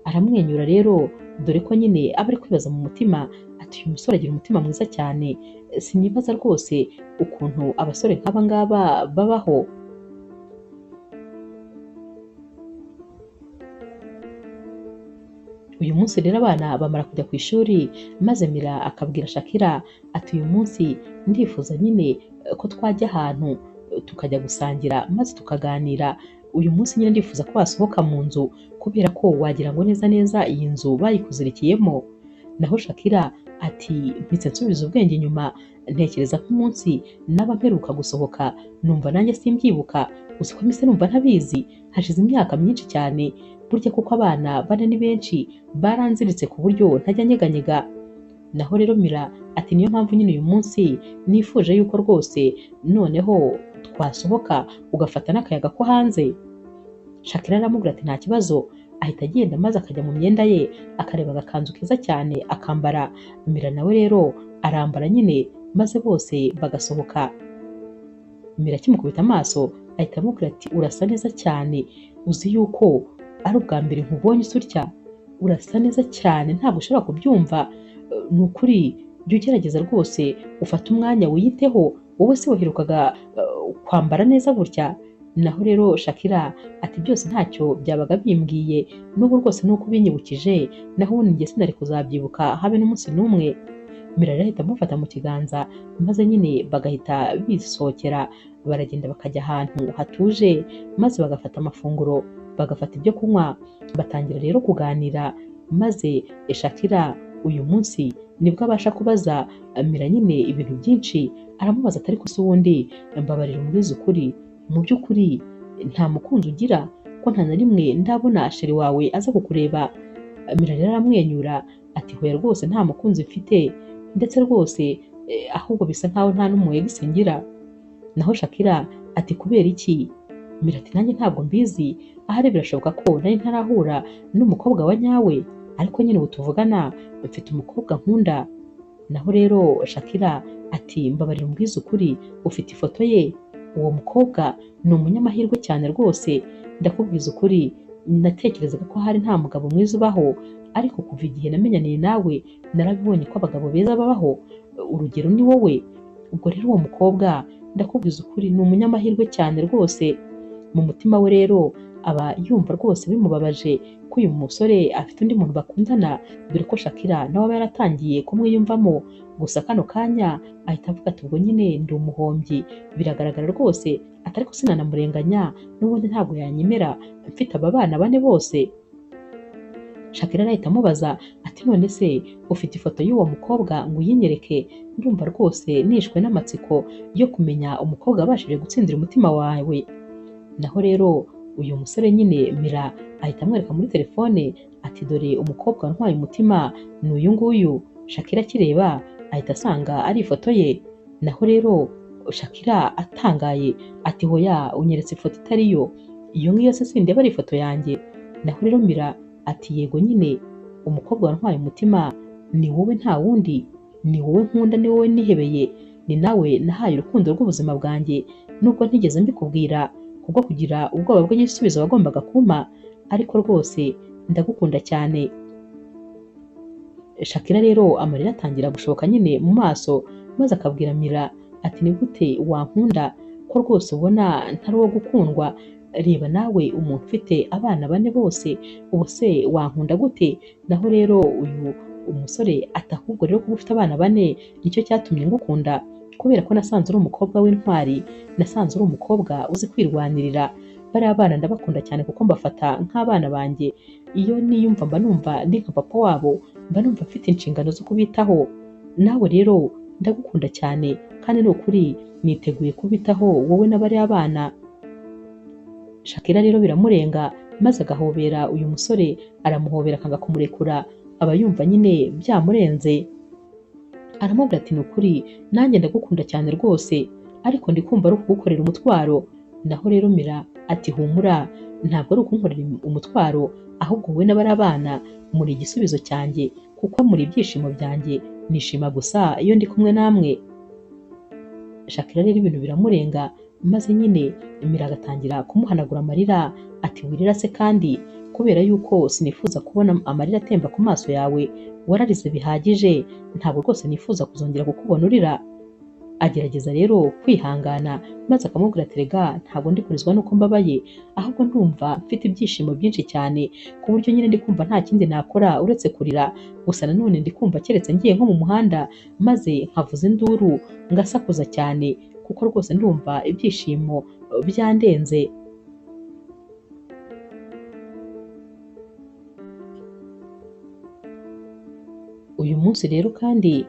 Aramwenyura rero, dore ko nyine aba ari kwibaza mu mutima ati uyu musore agira umutima mwiza cyane, sinibaza rwose ukuntu abasore nk'aba ngaba babaho. Uyu munsi rero abana bamara kujya ku ishuri, maze Mira akabwira Shakira ati uyu munsi ndifuza nyine ko twajya ahantu tukajya gusangira maze tukaganira. Uyu munsi nyine ndifuza ko wasohoka mu nzu kubera ko wagira ngo neza neza iyi nzu bayikuzirikiyemo. naho Shakira ati mpitse nsubiza ubwenge inyuma ntekereza ko umunsi naba mperuka gusohoka numva nanjye simbyibuka, gusa ko mise numva ntabizi, hashize imyaka myinshi cyane, burya kuko abana bane ni benshi baranziritse ku buryo ntajya nyeganyega. Naho rero Mira ati niyo mpamvu nyine uyu munsi nifuje yuko rwose noneho twasohoka ugafata n'akayaga ko hanze. Shakira aramubwira ati nta kibazo, ahita agenda maze akajya mu myenda ye akareba agakanzu keza cyane akambara. Mira nawe rero arambara nyine maze bose bagasohoka. Mira akimukubita amaso ahita amubwira ati urasa neza cyane, uzi yuko ari ubwa mbere nkubonye usa utya, urasa neza cyane ntabwo ushobora kubyumva, ni ukuri jya ugerageza rwose ufate umwanya wiyiteho, wowe se waherukaga kwambara neza gutya. Naho rero Shakira ati byose ntacyo byabaga bimbwiye, n'ubu rwose nuko ubinyibukije naho ubundi njye sinari kuzabyibuka habe n'umunsi n'umwe. Mira rero ahita amufata mu kiganza maze nyine bagahita bisohokera, baragenda bakajya ahantu hatuje maze bagafata amafunguro, bagafata ibyo kunywa, batangira rero kuganira. Maze Shakira uyu munsi nibwo abasha kubaza Mira nyine ibintu byinshi, aramubaza atari ko se ubundi mbabarira umbwize ukuri, mu by'ukuri nta mukunzi ugira, ko nta na rimwe ndabona sheri wawe aza kukureba. Mira rero aramwenyura ati hoya rwose nta mukunzi mfite, ndetse rwose ahubwo bisa nkaho nta n'umuegisi ngira. Naho Shakira ati kubera iki? Mira ati nanjye ntabwo mbizi, ahari birashoboka ko nari ntarahura n'umukobwa wa nyawe, ariko nyine ubu tuvugana mfite umukobwa nkunda. Naho rero Shakira ati mbabarira umbwize ukuri, ufite ifoto ye? Uwo mukobwa ni umunyamahirwe cyane rwose, ndakubwiza ukuri natekerezaga ko hari nta mugabo mwiza ubaho, ariko kuva igihe namenyaniye nawe narabibonye ko abagabo beza babaho, urugero ni wowe. Ubwo rero uwo mukobwa ndakubwiza ukuri ni umunyamahirwe cyane rwose. Mu mutima we rero aba yumva rwose bimubabaje ko uyu musore afite undi muntu bakundana, dore ko Shakira nawe aba yaratangiye kumwiyumvamo. Gusa kano kanya ahita avuga ati ubwo nyine ndi umuhombyi, biragaragara rwose, atari ko sinanamurenganya, n'ubundi ntabwo yanyemera mfite aba bana bane bose. Shakira arahita amubaza ati none se ufite ifoto y'uwo mukobwa ngo uyinyereke? Ndumva rwose nishwe n'amatsiko yo kumenya umukobwa wabashije gutsindira umutima wawe. Naho rero uyu musore nyine Mira ahita amwereka muri telefone ati dore umukobwa wantwaye umutima ni uyu nguyu. Shakira akireba ahita asanga ari ifoto ye. Naho rero Shakira atangaye ati hoya unyeretse ifoto itari yo, iyo ngiyo se sindeba ari ifoto yanjye? Naho rero Mira ati yego nyine umukobwa wantwaye umutima ni wowe nta wundi, ni wowe nkunda, ni wowe nihebeye, ni nawe nahaye urukundo rw'ubuzima bwanjye, nubwo ntigeze mbikubwira kubwo kugira ubwoba bw'igisubizo wagombaga kumpa, ariko rwose ndagukunda cyane. Shakira rero amarira atangira gushoka nyine mu maso, maze akabwira Mira ati ni gute wankunda ko rwose ubona ntari uwo gukundwa? Reba nawe umuntu ufite abana bane bose, ubu se wankunda gute? Naho rero uyu umusore ati ahubwo rero kuba ufite abana bane nicyo cyatumye ngukunda, kubera ko nasanze uri umukobwa w'intwari, nasanze uri umukobwa uzi kwirwanirira. Bariya bana ndabakunda cyane kuko mbafata nk'abana banjye, iyo niyumva mba numva ndi nka papa wabo, mba numva mfite inshingano zo kubitaho. Nawe rero ndagukunda cyane kandi ni ukuri niteguye kubitaho wowe na bariya bana. Shakira rero biramurenga maze agahobera uyu musore, aramuhobera akanga kumurekura, aba yumva nyine byamurenze. Aramubwira ati ni ukuri nanjye ndagukunda cyane rwose, ariko ndi kumva ari ukugukorera umutwaro. Naho rero Mira ati humura, ntabwo ari ukunkorera umutwaro, ahubwo wowe n'abari abana muri igisubizo cyanjye, kuko muri ibyishimo byanjye, nishima gusa iyo ndi kumwe namwe. Shakira rero ibintu biramurenga maze nyine Mira agatangira kumuhanagura amarira ati wirira se kandi, kubera yuko sinifuza kubona amarira atemba ku maso yawe, wararize bihagije, ntabwo rwose nifuza kuzongera kukubona urira. Agerageza rero kwihangana maze akamubwira ati rega ntabwo ndi kurizwa nuko mbabaye, ahubwo ndumva mfite ibyishimo byinshi cyane ku buryo nyine ndi kumva nta kindi nakora uretse kurira. Gusa nanone ndi kumva keretse ngiye nko mu muhanda maze nkavuza induru ngasakuza cyane, kuko rwose ndumva ibyishimo byandenze. Uyu munsi rero kandi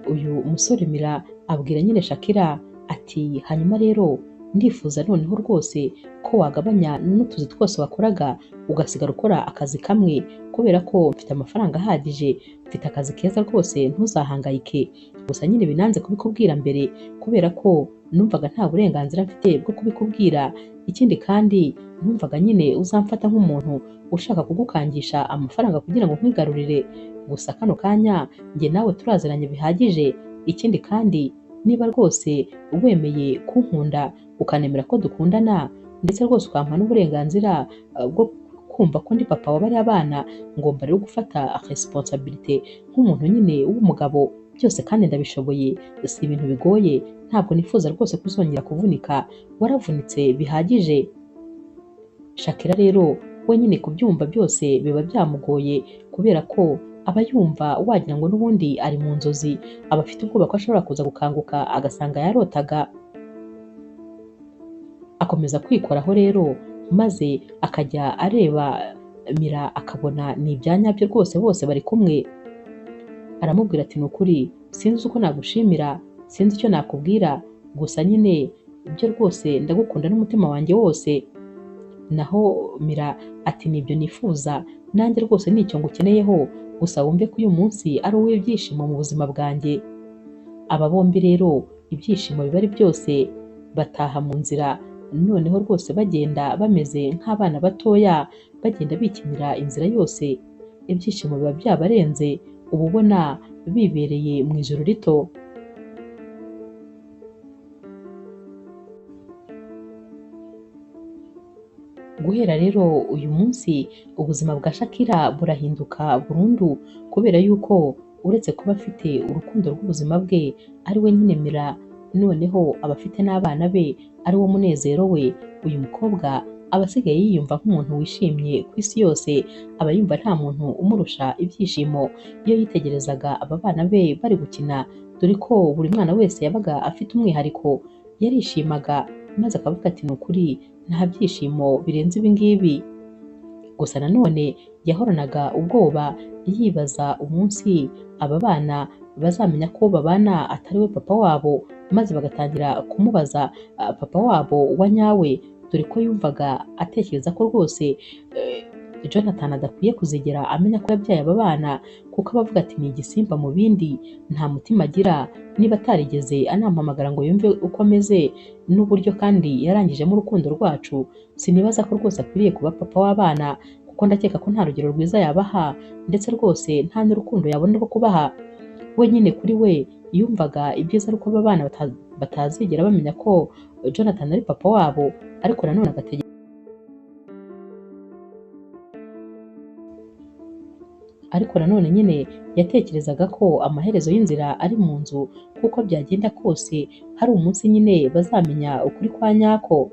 uyu musore Mira abwira nyine Shakira ati hanyuma rero ndifuza noneho rwose ko wagabanya n'utuzi twose wakoraga ugasigara ukora akazi kamwe kubera ko mfite amafaranga ahagije, mfite akazi keza rwose ntuzahangayike. Gusa nyine binanze kubikubwira mbere kubera ko numvaga nta burenganzira mfite bwo kubikubwira. Ikindi kandi numvaga nyine uzamfata nk'umuntu ushaka kugukangisha amafaranga kugira ngo nkwigarurire. Gusa kano kanya njye nawe turaziranye bihagije. Ikindi kandi niba rwose wemeye kunkunda ukanemera ko dukundana ndetse rwose ukampa n'uburenganzira bwo kumva ko ndi papa wa bariya bana, ngomba rero gufata responsibility nk'umuntu nyine w'umugabo. Byose kandi ndabishoboye, si ibintu bigoye, ntabwo nifuza rwose kuzongera kuvunika, waravunitse bihagije. Shakira rero we nyine kubyumva byose biba byamugoye kubera ko aba yumva wagira ngo n'ubundi ari mu nzozi, aba afite ubwoba ko ashobora kuza gukanguka agasanga yarotaga. Akomeza kwikoraho rero maze akajya areba Mira akabona ni ibya nyabyo rwose bose bari kumwe. Aramubwira ati ni ukuri sinzi uko nagushimira, sinzi icyo nakubwira, gusa nyine ibyo rwose ndagukunda n'umutima wanjye wose. Naho Mira ati nibyo nifuza, nanjye rwose nicyo ngukeneyeho, gusa wumve ko uyu munsi ari uw'ibyishimo mu buzima bwanjye. Aba bombi rero ibyishimo biba ari byose, bataha mu nzira noneho rwose bagenda bameze nk'abana batoya, bagenda bikinira inzira yose. Ibyishimo biba byabarenze, uba ubona bibereye mu ijoro rito. Guhera rero uyu munsi ubuzima bwa Shakira burahinduka burundu kubera yuko uretse kuba afite urukundo rw'ubuzima bwe ari we nyine Mira, noneho aba afite n'abana be ari wo munezero we. Uyu mukobwa aba asigaye yiyumva nk'umuntu wishimye ku isi yose, aba yumva nta muntu umurusha ibyishimo. Iyo yitegerezaga aba bana be bari gukina, dore ko buri mwana wese yabaga afite umwihariko, yarishimaga maze akavuga ati ni ukuri nta byishimo birenze ibi ngibi. Gusa nanone yahoranaga ubwoba yibaza umunsi aba bana bazamenya ko babana atari we papa wabo, maze bagatangira kumubaza papa wabo wa nyawe, dore ko yumvaga atekereza ko rwose Jonathan adakwiye kuzigera amenya ko yabyaye aba bana, kuko aba avuga ati ni igisimba mu bindi, nta mutima agira. Niba atarigeze anampamagara ngo yumve uko ameze n'uburyo kandi yarangijemo urukundo rwacu, sinibaza ko rwose akwiriye kuba papa w'abana, kuko ndakeka ko nta rugero rwiza yabaha ndetse rwose nta n'urukundo yabona rwo kubaha. We nyine kuri we yumvaga ibyiza ari uko aba bana batazigera bamenya ko Jonathan ari papa wabo, ariko nanone nyine yatekerezaga ko amaherezo y'inzira ari mu nzu, kuko byagenda kose hari umunsi nyine bazamenya ukuri kwa nyako.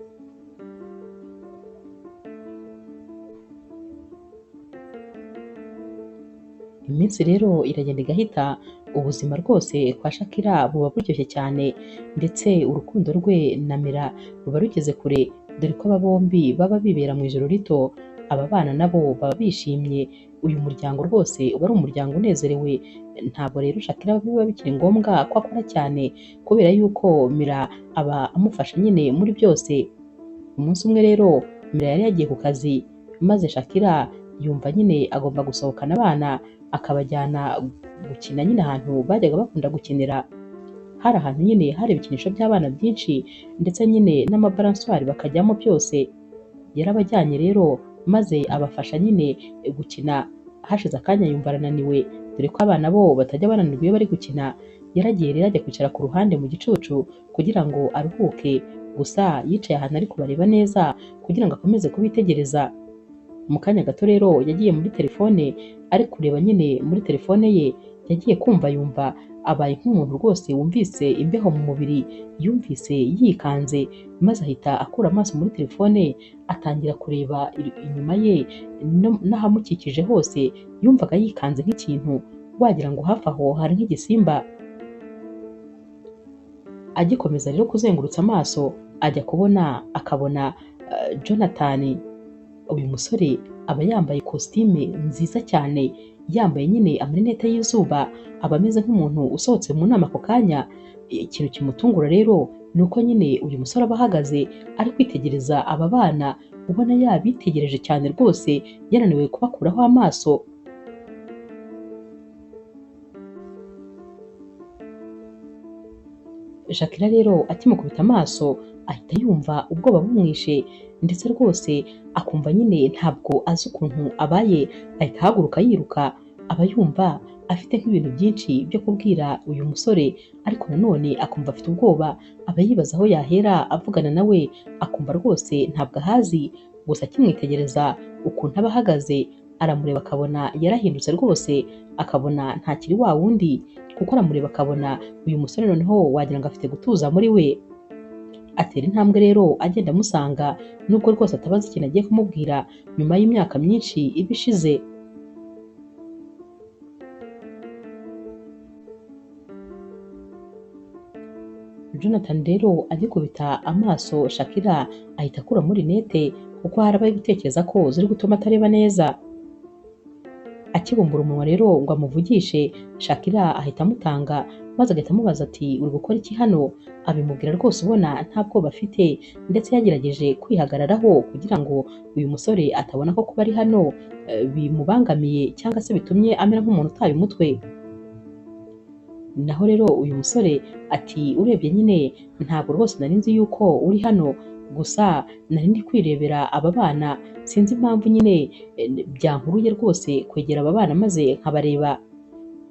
Iminsi rero iragenda igahita, ubuzima rwose kwa Shakira buba buryoshye cyane, ndetse urukundo rwe na Mira ruba rugeze kure, dore ko aba bombi baba bibera mu ijoro rito. Aba bana nabo baba bishimye, uyu muryango rwose uba ari umuryango unezerewe. Ntabwo rero Shakira biba bikiri ngombwa ko akora cyane kubera yuko Mira aba amufasha nyine muri byose. Umunsi umwe rero Mira yari yagiye ku kazi, maze Shakira yumva nyine agomba gusohokana abana akabajyana gukina nyine ahantu bajyaga bakunda gukinira. Hari ahantu nyine hari ibikinisho by'abana byinshi ndetse nyine n'amabaranswari bakajyamo byose. Yarabajyanye rero maze abafasha nyine gukina. Hashize akanya yumva arananiwe, dore ko abana bo batajya bananirwa iyo bari gukina. Yaragiye rero ajya kwicara ku ruhande mu gicucu kugira ngo aruhuke, gusa yicaye ahantu ari kubareba neza kugira ngo akomeze kubitegereza. Mu kanya gato rero yagiye muri telefone, ari kureba nyine muri telefone ye, yagiye kumva yumva abaye nk'umuntu rwose wumvise imbeho mu mubiri, yumvise yikanze, maze ahita akura amaso muri telefone atangira kureba inyuma ye n'ahamukikije hose. Yumvaga yikanze nk'ikintu wagira ngo hafi aho hari nk'igisimba. Agikomeza rero kuzengurutsa amaso ajya akabona Jonathan. Uyu musore aba yambaye kositime nziza cyane, yambaye nyine amarinete y'izuba, aba ameze nk'umuntu usohotse mu nama ako kanya. Ikintu kimutungura rero ni uko nyine uyu musore aba ahagaze ari kwitegereza aba bana, ubona yabitegereje cyane rwose yananiwe kubakuraho amaso. Shakira rero akimukubita amaso ahita yumva ubwoba bumwishe, ndetse rwose akumva nyine ntabwo azi ukuntu abaye, ahita ahaguruka yiruka. Aba yumva afite nk'ibintu byinshi byo kubwira uyu musore, ariko nanone akumva afite ubwoba. Aba yibaza aho yahera avugana nawe, akumva rwose ntabwo ahazi. Gusa akimwitegereza ukuntu aba ahagaze, aramureba akabona yarahindutse rwose, akabona ntakiri wa wundi, kuko aramureba akabona uyu musore noneho wagira ngo afite gutuza muri we. Atera intambwe rero agenda amusanga, nubwo rwose atabaza ikintu agiye kumubwira nyuma y'imyaka myinshi iba ishize. Jonathan rero agikubita amaso Shakira ahita akuramo rinete, kuko hari abaye gutekereza ko ziri gutuma atareba neza. Akibumbura umunwa rero ngo amuvugishe, Shakira ahita amutanga, maze agahita amubaza ati uri gukora iki hano? Abimubwira rwose ubona nta bwoba afite, ndetse yagerageje kwihagararaho kugira ngo uyu musore atabona ko kuba ari hano bimubangamiye cyangwa se bitumye amera nk'umuntu utaye umutwe. Naho rero uyu musore ati urebye nyine ntabwo rwose nari nzi yuko uri hano, gusa nari ndi kwirebera aba bana, sinzi impamvu nyine byankuruye rwose kwegera aba bana maze nkabareba.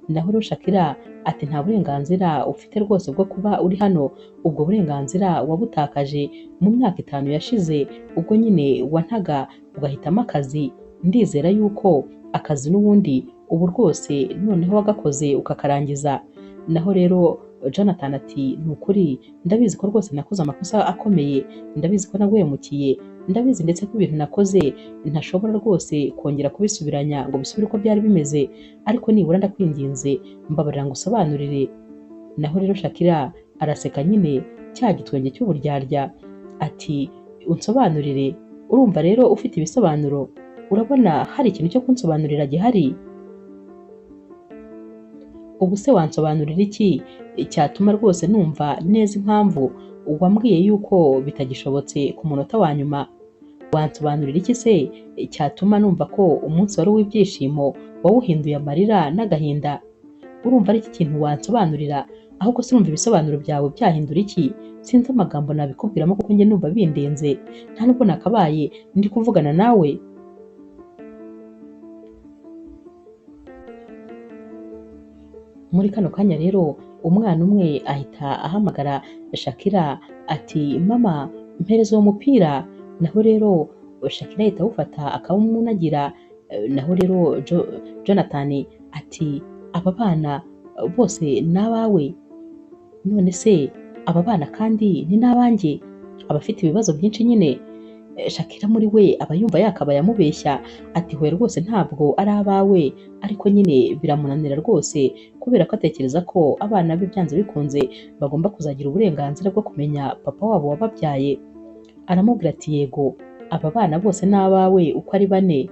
Naho rero Shakira ati nta burenganzira ufite rwose bwo kuba uri hano, ubwo burenganzira wabutakaje mu myaka 5 yashize, ubwo nyine wantaga ugahitamo akazi. Ndizera yuko akazi n'ubundi ubu rwose noneho wagakoze ukakarangiza. Naho rero Jonathan ati ni ukuri ndabizi ko rwose nakoze amakosa akomeye, ndabizi ko naguhemukiye, ndabizi ndetse ko ibintu nakoze ntashobora rwose kongera kubisubiranya ngo bisubire uko byari bimeze, ariko nibura ndakwinginze mbabarira ngo usobanurire. Naho rero Shakira araseka nyine cya gitwenge cy'uburyarya ati unsobanurire, urumva rero ufite ibisobanuro? Urabona hari ikintu cyo kunsobanurira gihari? Ubu se wansobanurira iki cyatuma rwose numva neza impamvu wambwiye yuko bitagishobotse ku munota wa nyuma? Wansobanurira iki se cyatuma numva ko umunsi wari uw'ibyishimo wawuhinduye amarira n'agahinda? Urumva ari iki kintu wansobanurira? Ahubwo se urumva ibisobanuro byawe byahindura iki? Sinzi amagambo nabikubwiramo kuko njye numva bindenze, nta nubwo nakabaye ndi kuvugana nawe. Muri kano kanya rero umwana umwe ahita ahamagara Shakira ati mama mpereza uwo mupira. Naho rero Shakira ahita awufata akawumunagira. Naho rero Jonathan ati aba bana bose ni abawe? None se aba bana kandi ni n'abanjye? Aba afite ibibazo byinshi nyine. Shakira muri we aba yumva yakabaye amubeshya, ati we rwose ntabwo ari abawe, ariko nyine biramunanira rwose kubera ko atekereza ko abana be byanze bikunze bagomba kuzagira uburenganzira bwo kumenya papa wabo wababyaye. Aramubwira ati yego aba bana bose ni abawe uko ari 4.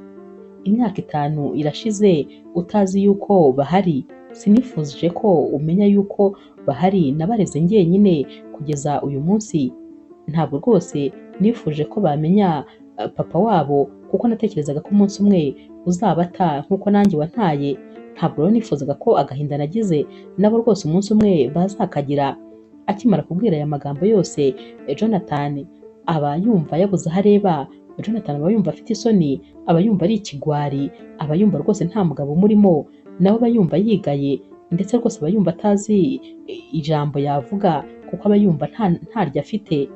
Imyaka 5 irashize utazi yuko bahari, sinifuje ko umenya yuko bahari, nabareze njyenyine kugeza uyu munsi. Ntabwo rwose nifuje ko bamenya papa wabo, kuko natekerezaga ko umunsi umwe uzabata nk'uko nanjye wantaye. Ntabwo rero nifuzaga ko agahinda nagize nabo rwose umunsi umwe bazakagira. Akimara kubwira aya magambo yose Jonathan aba yumva yabuze aho areba. Jonathan aba yumva afite isoni, aba yumva ari ikigwari, aba yumva rwose nta mugabo umurimo, nawe aba yumva yigaye, ndetse rwose aba yumva atazi ijambo yavuga, kuko aba yumva ntaryo afite.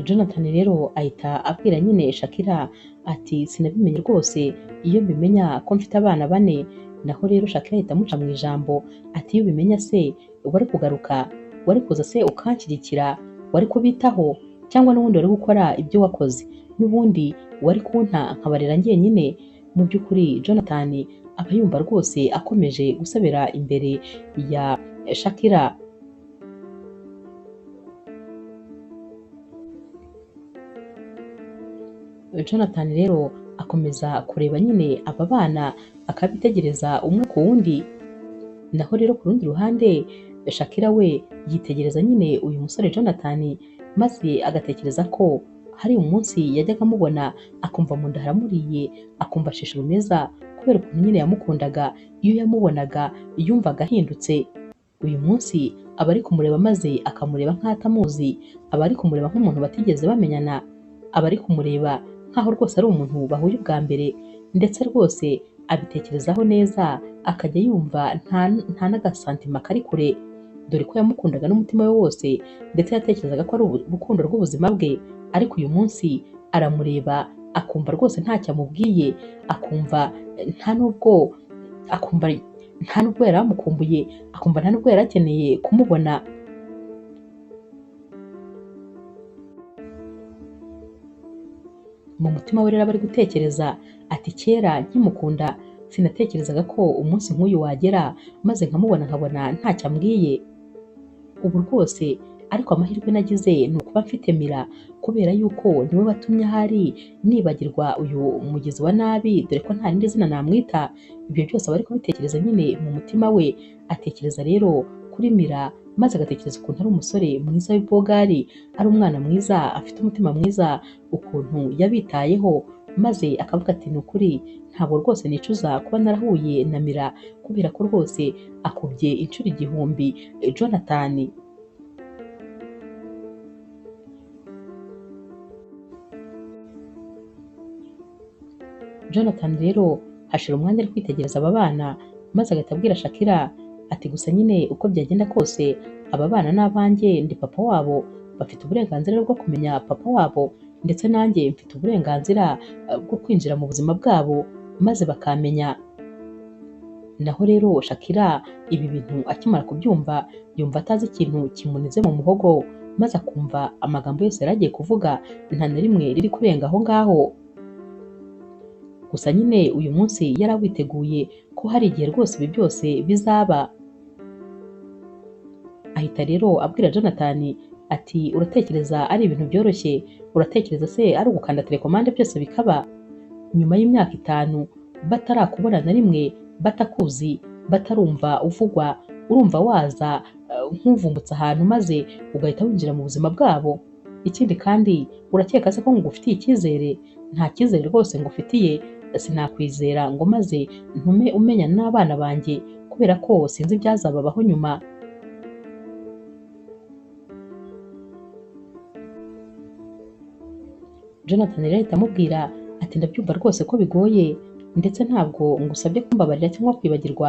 Jonathan rero ahita abwira nyine Shakira ati sinabimenye rwose, iyo mbimenya ko mfite abana 4. Naho rero Shakira ahita amuca mu ijambo ati iyo ubimenya se wari kugaruka, wari kuza se ukanshyigikira, wari kubitaho, cyangwa n'ubundi wari gukora ibyo wakoze, n'ubundi wari kunta nkabarera njyenyine? Mu by'ukuri Jonathan aba yumva rwose akomeje gusabira imbere ya Shakira. Jonathan rero akomeza kureba nyine aba bana akabitegereza umwe ku wundi, naho rero ku rundi ruhande Shakira we yitegereza nyine uyu musore Jonathan, maze agatekereza ko hari umunsi yajyaga amubona akumva mu nda haramuriye, akumva ashishe rumeza kubera ukuntu nyine yamukundaga. Iyo yamubonaga yumvaga ahindutse. Uyu munsi aba ari kumureba maze akamureba nk'aho atamuzi, aba ari kumureba nk'umuntu batigeze bamenyana, aba ari kumureba nk'aho rwose ari umuntu bahuye ubwa mbere, ndetse rwose abitekerezaho neza akajya yumva nta n'agasantima kari kure, dore ko yamukundaga n'umutima we wose ndetse yatekerezaga ko ari urukundo rw'ubuzima bwe. Ariko uyu munsi aramureba akumva rwose ntacyo amubwiye, akumva nta nubwo akumva nta nubwo yari amukumbuye, akumva nta nubwo yari akeneye kumubona. Mu mutima we rero aba ari gutekereza ati kera nkimukunda sinatekerezaga ko umunsi nk'uyu wagera maze nkamubona nkabona ntacyo ambwiye. Ubu rwose ariko amahirwe nagize ni ukuba mfite Mira, kubera yuko niwe watumye ahari nibagirwa uyu mugizi wa nabi, dore ko nta rindi zina namwita. Ibyo byose aba ari kubitekereza nyine mu mutima we. Atekereza rero kuri Mira, maze agatekereza ukuntu ari umusore mwiza w'ibogari, ari umwana mwiza afite umutima mwiza, ukuntu yabitayeho, maze akavuga ati ni ukuri ntabwo rwose nicuza kuba narahuye na Mira, kubera ko rwose akubye inshuro igihumbi Jonathan. Jonathan rero hashira umwanya ari kwitegereza aba bana, maze agahita abwira Shakira ati gusa nyine uko byagenda kose aba bana ni abanjye, ndi papa wabo, bafite uburenganzira bwo kumenya papa wabo, ndetse nanjye mfite uburenganzira bwo kwinjira mu buzima bwabo maze bakamenya. Naho rero Shakira ibi bintu akimara kubyumva yumva atazi ikintu kimunize mu muhogo, maze akumva amagambo yose yari agiye kuvuga nta na rimwe riri kurenga aho ngaho. Gusa nyine uyu munsi yari awiteguye ko hari igihe rwose ibi byose bizaba. Ahita rero abwira Jonathan ati uratekereza ari ibintu byoroshye? Uratekereza se ari ugukanda telekomande byose bikaba? Nyuma y'imyaka 5 batarakubona na rimwe, batakuzi, batarumva uvugwa, urumva waza nk'uvumbutse ahantu maze ugahita winjira mu buzima bwabo? Ikindi kandi urakeka se ko ngufitiye icyizere? Nta cyizere rwose ngufitiye, sinakwizera ngo maze ntume umenya n'abana banjye, kubera ko sinzi ibyazababaho nyuma. Jonathan rero ahita amubwira ati ndabyumva rwose ko bigoye, ndetse ntabwo ngusabye kumbabarira cyangwa kwibagirwa,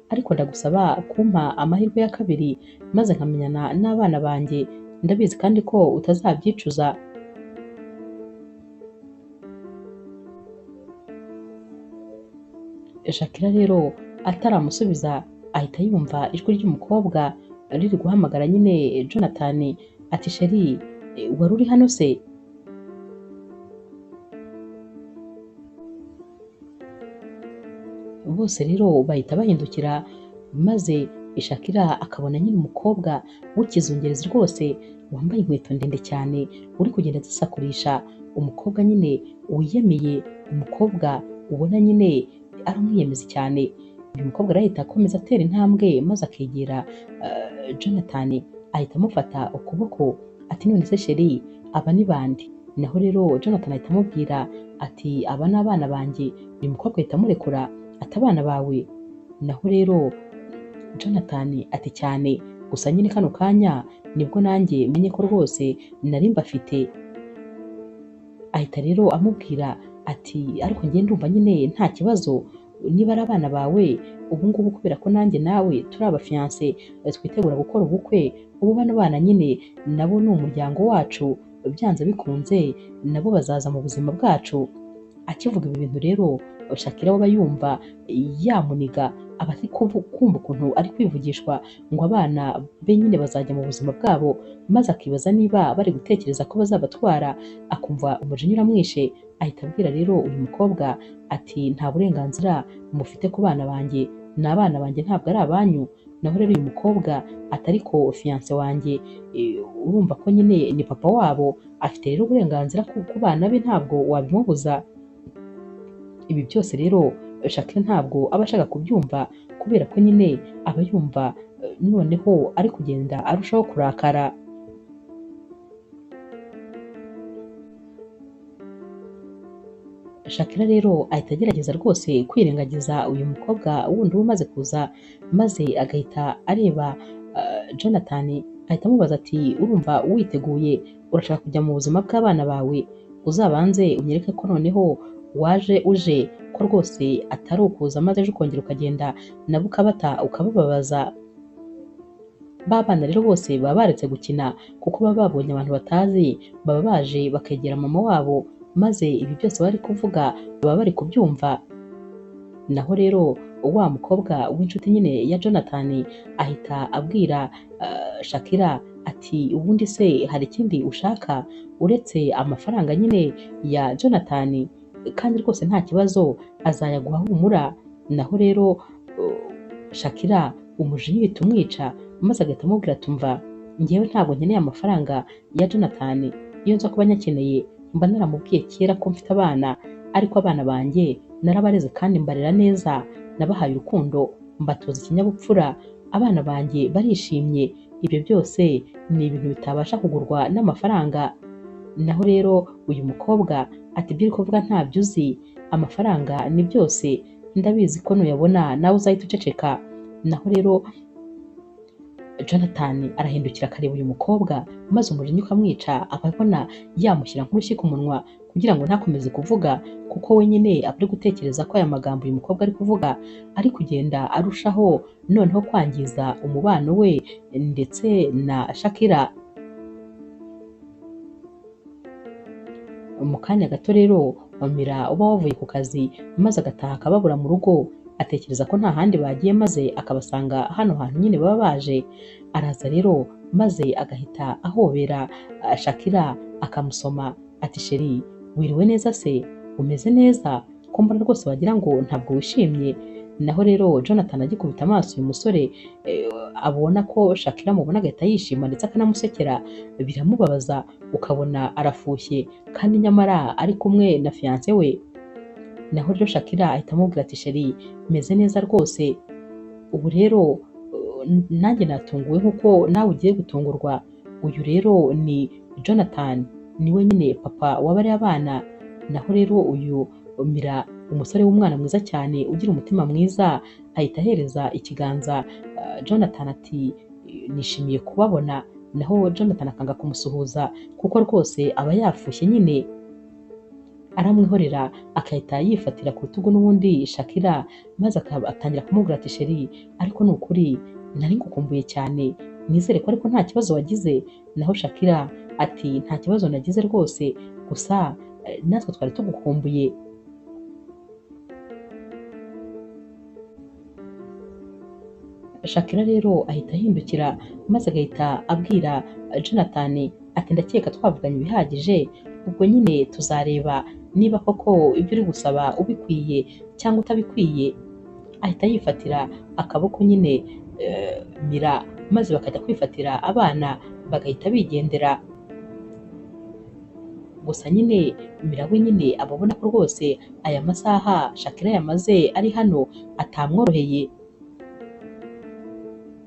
ariko ndagusaba kumpa amahirwe ya kabiri maze nkamenyana n'abana banjye, ndabizi kandi ko utazabyicuza. Shakira rero ataramusubiza ahita yumva ijwi ry'umukobwa riri guhamagara nyine Jonathan ati sheri, wari uri hano se? Bose rero bahita bahindukira, maze Shakira akabona nyine umukobwa w'ikizungerezi rwose wambaye inkweto ndende cyane uri kugenda azisakurisha, umukobwa nyine wiyemiye, umukobwa ubona nyine ari umwiyemezi cyane. Uyu mukobwa arahita akomeza atera intambwe maze akegera Jonathan, ahita amufata ukuboko ati none se sheri, aba ni bande? Naho rero Jonathan ahita amubwira ati aba ni abana banjye. Uyu mukobwa ahita amurekura ati abana bawe? Naho rero Jonathan ati cyane, gusa nyine kano kanya nibwo nanjye menye ko rwose nari mbafite. Ahita rero amubwira ati ariko njye ndumva nyine nta kibazo, niba ari abana bawe ubu ngubu, kubera ko nanjye nawe turi abafiyanse twitegura gukora ubukwe, ubu bano bana nyine nabo ni umuryango wacu, byanze bikunze nabo bazaza mu buzima bwacu. Akivuga ibi bintu rero Shakira aba yumva yamuniga, aba ari kumva ukuntu ari kwivugishwa ngo abana be nyine bazajya mu buzima bwabo, maze akibaza niba bari gutekereza ko bazabatwara, akumva umujinya uramwishe. Ahita abwira rero uyu mukobwa ati nta burenganzira mufite ku bana banjye, ni abana banjye ntabwo ari abanyu, naho rero uyu mukobwa ati ariko fiance wanjye urumva ko nyine ni papa wabo, afite rero uburenganzira ku bana be, ntabwo wabimubuza. Ibi byose rero Shakira ntabwo aba ashaka kubyumva, kubera ko nyine aba yumva noneho ari kugenda arushaho kurakara. Shakira rero ahita agerageza rwose kwirengagiza uyu mukobwa wundi uba umaze kuza, maze agahita areba Jonathan, ahita amubaza ati urumva witeguye, urashaka kujya mu buzima bw'abana bawe, uzabanze unyereke ko noneho waje uje ko rwose atari ukuza maze ejo ukongera ukagenda nabo ukabata ukabababaza. Ba bana rero bose baba baretse gukina kuko baba babonye abantu batazi, baba baje bakegera mama wabo, maze ibi byose bari kuvuga baba bari kubyumva. Naho rero wa mukobwa w'inshuti nyine ya Jonathan ahita abwira Shakira ati ubundi se hari ikindi ushaka uretse amafaranga nyine ya Jonathan, kandi rwose nta kibazo azayaguha humura. Naho rero Shakira umujinya uhita umwica, maze agahita amubwira ati umva, njyewe ntabwo nkeneye amafaranga ya Jonathan, iyo nza kuba nyakeneye mba naramubwiye kera ko mfite abana, ariko abana banjye narabareze kandi mbarera neza, nabahaye urukundo, mbatoza ikinyabupfura, abana banjye barishimye, ibyo byose ni ibintu bitabasha kugurwa n'amafaranga. Naho rero uyu mukobwa ati ibyo uri kuvuga ntabyo uzi, amafaranga ni byose, ndabizi ko nuyabona nawe uzahita uceceka. Naho rero Jonathan arahindukira akareba uyu mukobwa, maze umujinya ukamwica, akabona yamushyira nk'urushyi ku munwa kugira ngo ntakomeze kuvuga, kuko we nyine aba ari gutekereza ko aya magambo uyu mukobwa ari kuvuga ari kugenda arushaho noneho kwangiza umubano we ndetse na Shakira. Mu kanya gato rero Mira uba wavuye ku kazi maze agataha akababura mu rugo, atekereza ko nta handi bagiye, maze akabasanga hano hantu nyine baba baje. Araza rero maze agahita ahobera Shakira akamusoma ati sheri, wiriwe neza se, umeze neza, ko mbona rwose wagira ngo ntabwo wishimye. Naho rero Jonathan agikubita amaso uyu musore abona ko Shakira amubona agahita yishima ndetse akanamusekera, biramubabaza, ukabona arafushye kandi nyamara ari kumwe na fiance we. Naho rero Shakira ahita amubwira ati sheri, meze neza rwose, ubu rero nanjye natunguwe nk'uko nawe ugiye gutungurwa. Uyu rero ni Jonathan, niwe nyine papa w'abariya bana. Naho rero uyu Mira, umusore w'umwana mwiza cyane ugira umutima mwiza, ahita ahereza ikiganza Jonathan ati nishimiye kubabona. Naho Jonathan akanga kumusuhuza kuko rwose aba yafushye nyine, aramwihorera akahita yifatira ku rutugu n'ubundi Shakira, maze atangira kumubwira ati sheri, ariko ni ukuri nari ngukumbuye cyane, nizere ko ariko nta kibazo wagize. Naho Shakira ati nta kibazo nagize rwose, gusa natwe twari tugukumbuye. Shakira rero ahita ahindukira maze agahita abwira Jonathan ati ndakeka twavuganye ibihagije, ubwo nyine tuzareba niba koko ibyo uri gusaba ubikwiye cyangwa utabikwiye. Ahita yifatira akaboko nyine Mira, maze bakajya kwifatira abana bagahita bigendera. Gusa nyine Mira we nyine ababona ko rwose aya masaha Shakira yamaze ari hano atamworoheye.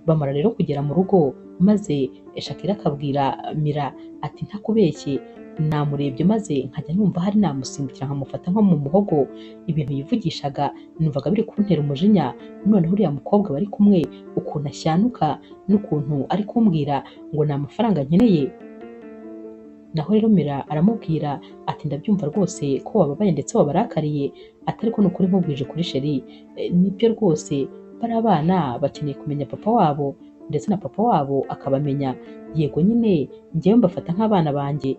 Bamara rero kugera mu rugo, maze Shakira akabwira Mira ati ntakubeshye, namurebye maze nkajya numva hari namusimbukira nkamufata nko mu muhogo, ibintu yivugishaga numvaga biri kuntera umujinya. Noneho uriya mukobwa bari kumwe ukuntu ashyanuka n'ukuntu ari kumbwira ngo ni amafaranga nkeneye. Naho rero Mira aramubwira ati ndabyumva rwose ko wababaye ndetse wabarakariye, atari ko nukuri nkubwije kuri sheri, nibyo rwose bari abana bakeneye kumenya papa wabo ndetse na papa wabo akabamenya. Yego nyine njyewe mbafata nk'abana banjye,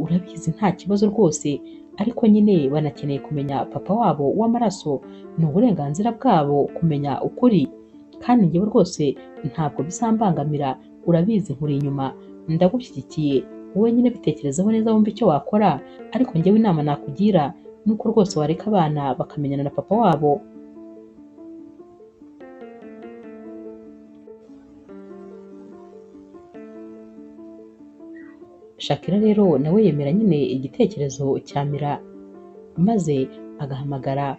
urabizi nta kibazo rwose, ariko nyine banakeneye kumenya papa wabo w'amaraso, ni uburenganzira bwabo kumenya ukuri, kandi njyewe rwose ntabwo bizambangamira, urabizi nkuri inyuma, ndagushyigikiye, wowe nyine bitekerezaho neza wumva icyo wakora, ariko njyewe inama nakugira nuko rwose wareka abana bakamenyana na papa wabo. Shakira rero nawe yemera nyine igitekerezo cya Mira, maze agahamagara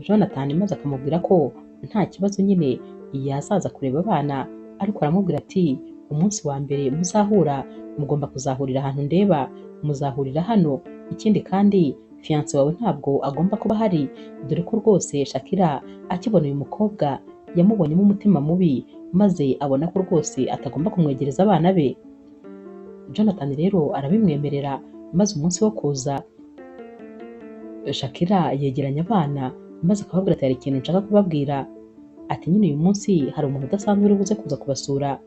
Jonathan, maze akamubwira ko nta kibazo nyine yazaza kureba abana, ariko aramubwira ati umunsi wa mbere muzahura mugomba kuzahurira ahantu ndeba, muzahurira hano, ikindi kandi fiyanse wawe ntabwo agomba kuba ahari, dore ko rwose Shakira akibona uyu mukobwa yamubonyemo umutima mubi, maze abona ko rwose atagomba kumwegereza abana be. Jonathan rero arabimwemerera, maze umunsi wo kuza Shakira yegeranya abana, maze akababwira ati hari ikintu nshaka kubabwira, ati nyine uyu munsi hari umuntu udasanzwe uri buze kuza kubasura.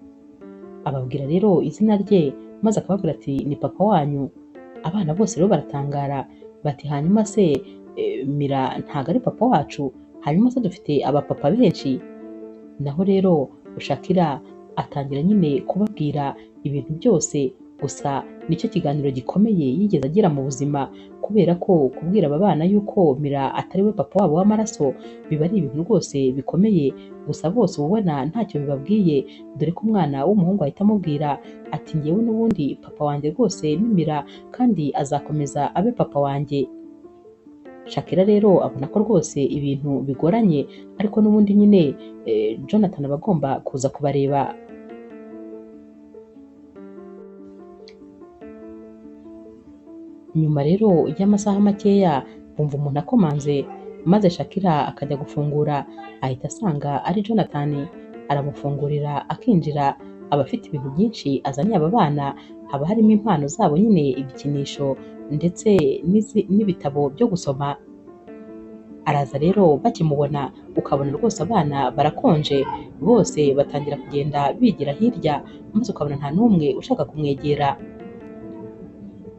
Ababwira rero izina rye, maze akababwira ati ni papa wanyu. Abana bose rero baratangara bati hanyuma se Mira ntago ari papa wacu? Hanyuma se dufite abapapa benshi? Naho rero Shakira atangira nyine kubabwira ibintu byose, gusa nicyo kiganiro gikomeye yigeze agira mu buzima, kubera ko kubwira aba bana yuko Mira atari we papa wabo w'amaraso biba ari ibintu rwose bikomeye, gusa bose ubona ntacyo bibabwiye, dore ko umwana w'umuhungu ahita amubwira ati ngewe n'ubundi papa wanjye rwose ni Mira, kandi azakomeza abe papa wanjye. Shakira rero abona ko rwose ibintu bigoranye, ariko n'ubundi nyine Jonathan aba agomba kuza kubareba. Nyuma rero y'amasaha makeya bumva umuntu akomanze, maze Shakira akajya gufungura, ahita asanga ari Jonathan. Aramufungurira akinjira, aba afite ibintu byinshi azaniye aba bana, haba harimo impano zabo nyine, ibikinisho ndetse n'ibitabo byo gusoma. Araza rero bakimubona ukabona rwose abana barakonje, bose batangira kugenda bigira hirya, maze ukabona nta n'umwe ushaka kumwegera.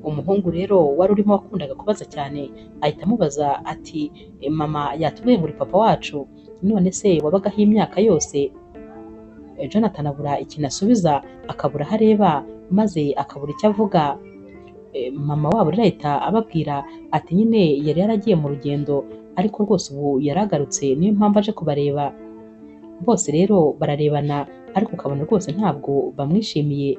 Umuhungu rero wari urimo wakundaga kubaza cyane, ahita amubaza ati mama yatubwiye ngo uri papa wacu, none se wabagaho imyaka yose? Jonathan abura ikintu asubiza, akabura aho areba, maze akabura icyo avuga. Mama wabo rero ahita ababwira ati nyine yari yaragiye mu rugendo, ariko rwose ubu yaragarutse, niyo mpamvu aje kubareba. Bose rero bararebana, ariko ukabona rwose ntabwo bamwishimiye.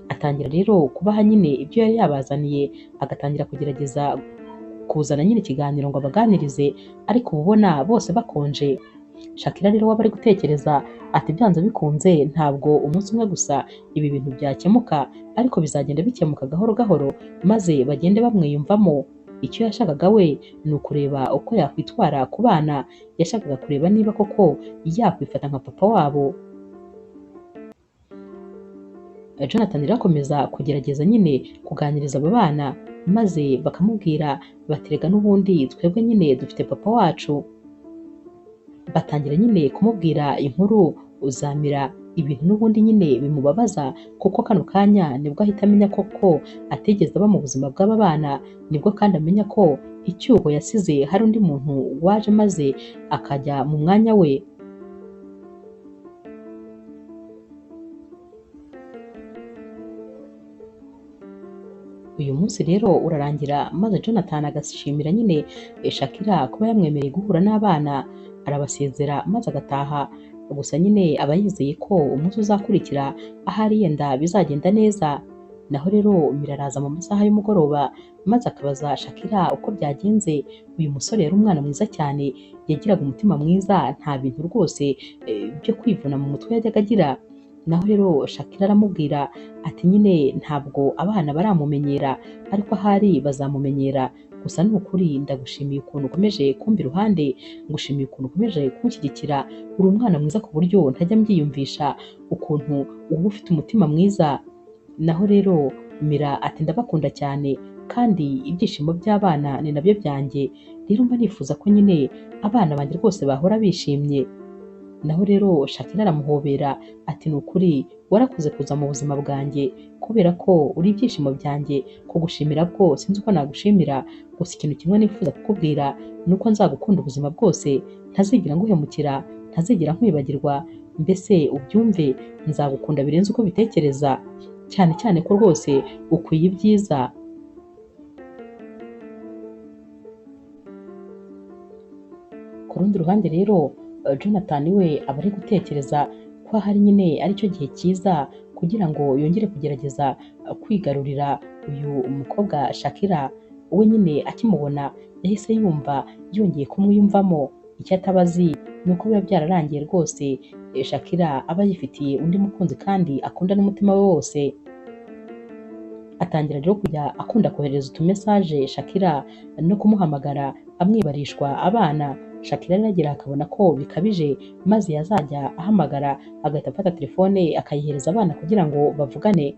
Atangira rero kubaha nyine ibyo yari yabazaniye, agatangira kugerageza kuzana nyine ikiganiro ngo abaganirize, ariko uba ubona bose bakonje. Shakira rero waba ari gutekereza ati byanze bikunze ntabwo umunsi umwe gusa ibi bintu byakemuka, ariko bizagenda bikemuka gahoro gahoro, maze bagende bamwiyumvamo. Icyo yashakaga we ni ukureba uko yakwitwara ku bana, yashakaga kureba niba koko yakwifata nka papa wabo. Jonathan rero akomeza kugerageza nyine kuganiriza abo bana, maze bakamubwira baterega n'ubundi twebwe nyine dufite papa wacu. Batangira nyine kumubwira inkuru uzamira, ibintu n'ubundi nyine bimubabaza, kuko kano kanya nibwo ahita amenya koko atigeze aba mu buzima bw'aba bana, nibwo kandi amenya ko icyuho yasize hari undi muntu waje maze akajya mu mwanya we. Uyu munsi rero urarangira, maze Jonathan agashimira nyine Shakira kuba yamwemereye guhura n'abana, arabasezera maze agataha. Gusa nyine aba yizeye ko umunsi uzakurikira ahari yenda bizagenda neza. Naho rero Mira araza mu masaha y'umugoroba, maze akabaza Shakira uko byagenze. Uyu musore yari umwana mwiza cyane, yagiraga umutima mwiza, nta bintu rwose byo kwivuna mu mutwe yajyaga agira. Naho rero Shakira aramubwira ati nyine ntabwo abana baramumenyera, ariko ahari bazamumenyera. Gusa ni ukuri ndagushimiye ukuntu ukomeje kumba iruhande, ngushimiye ukuntu ukomeje kunshyigikira, uri umwana mwiza ku buryo ntajya mbyiyumvisha ukuntu uba ufite umutima mwiza. Naho rero Mira ati ndabakunda cyane, kandi ibyishimo by'abana ni nabyo byanjye, rero mba nifuza ko nyine abana banjye rwose bahora bishimye. Naho rero Shakira aramuhobera ati ni ukuri warakoze kuza mu buzima bwanjye, kubera ko uri ibyishimo byanjye. Kugushimira bwo sinzi uko nagushimira, gusa ikintu kimwe nifuza kukubwira ni uko nzagukunda ubuzima bwose, ntazigera nguhemukira, ntazigera nkwibagirwa, mbese ubyumve, nzagukunda birenze uko bitekereza, cyane cyane ko rwose ukwiye ibyiza. Ku rundi ruhande rero Jonathan we aba ari gutekereza ko ahari nyine aricyo gihe cyiza kugira ngo yongere kugerageza kwigarurira uyu mukobwa Shakira. We nyine akimubona yahise yumva yongeye kumwiyumvamo. Icyo ataba azi ni uko biba byararangiye rwose Shakira aba yifitiye undi mukunzi kandi akunda n'umutima we wose. Atangira rero kujya akunda kohereza utumesaje Shakira no kumuhamagara amwibarishwa abana. Shakira rero agera akabona ko bikabije, maze yazajya ahamagara agahita afata telefone akayihereza abana kugira ngo bavugane.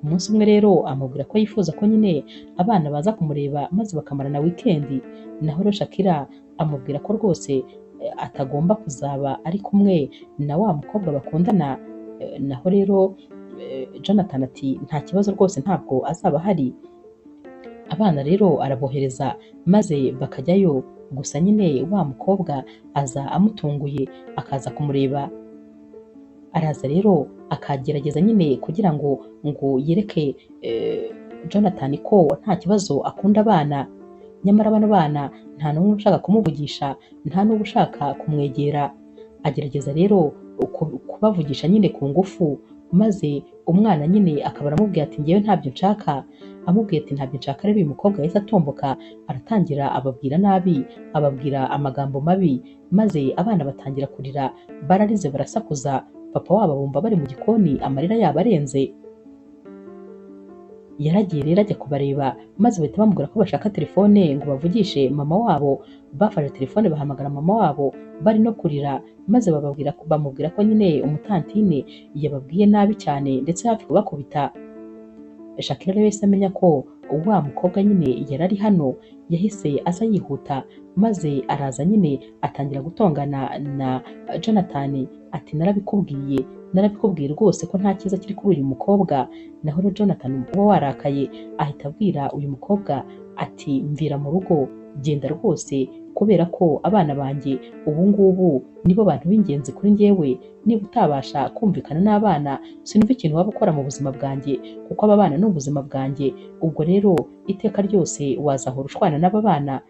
Umunsi umwe rero amubwira ko yifuza ko nyine abana baza kumureba maze bakamarana wikendi. Naho rero Shakira amubwira ko rwose atagomba kuzaba ari kumwe na wa mukobwa bakundana. Naho rero Jonathan ati nta kibazo rwose ntabwo azaba ahari. Abana rero arabohereza maze bakajyayo, gusa nyine wa mukobwa aza amutunguye akaza kumureba. Araza rero akagerageza nyine kugira ngo yereke Jonathan ko nta kibazo akunda abana. Nyamara bano bana nta n'umwe ushaka kumuvugisha, nta n'uba ushaka kumwegera. Agerageza rero kubavugisha nyine ku ngufu, maze umwana nyine akaba aramubwira ati ngewe ntabyo nshaka. Amubwiye ati ntabyo nshaka rero uyu mukobwa yahise atomboka aratangira ababwira nabi, ababwira amagambo mabi, maze abana batangira kurira, bararize barasakuza. Papa wabo bumva bari mu gikoni amarira yabo arenze. Yaragiye rero ajya kubareba maze bahita bamubwira ko bashaka telefone ngo bavugishe mama wabo. Bafashe telefone bahamagara mama wabo bari no kurira, maze bamubwira ko nyine umutantine yababwiye nabi cyane ndetse hafi kubakubita. Shakira rero yahise amenya ko wa mukobwa nyine yari ari hano, yahise aza yihuta maze araza nyine atangira gutongana na Jonathan ati narabikubwiye rwose ko nta cyiza kiri kuri uyu mukobwa. Naho rero Jonathan uba warakaye ahita abwira uyu mukobwa ati mvira mu rugo, genda rwose, kubera ko abana banjye ubu ngubu nibo bantu b'ingenzi kuri njyewe. Niba utabasha kumvikana n'abana sinumva ikintu waba ukora mu buzima bwanjye, kuko aba bana ni ubuzima bwanjye. Ubwo rero iteka ryose wazahora ushwana n'aba bana.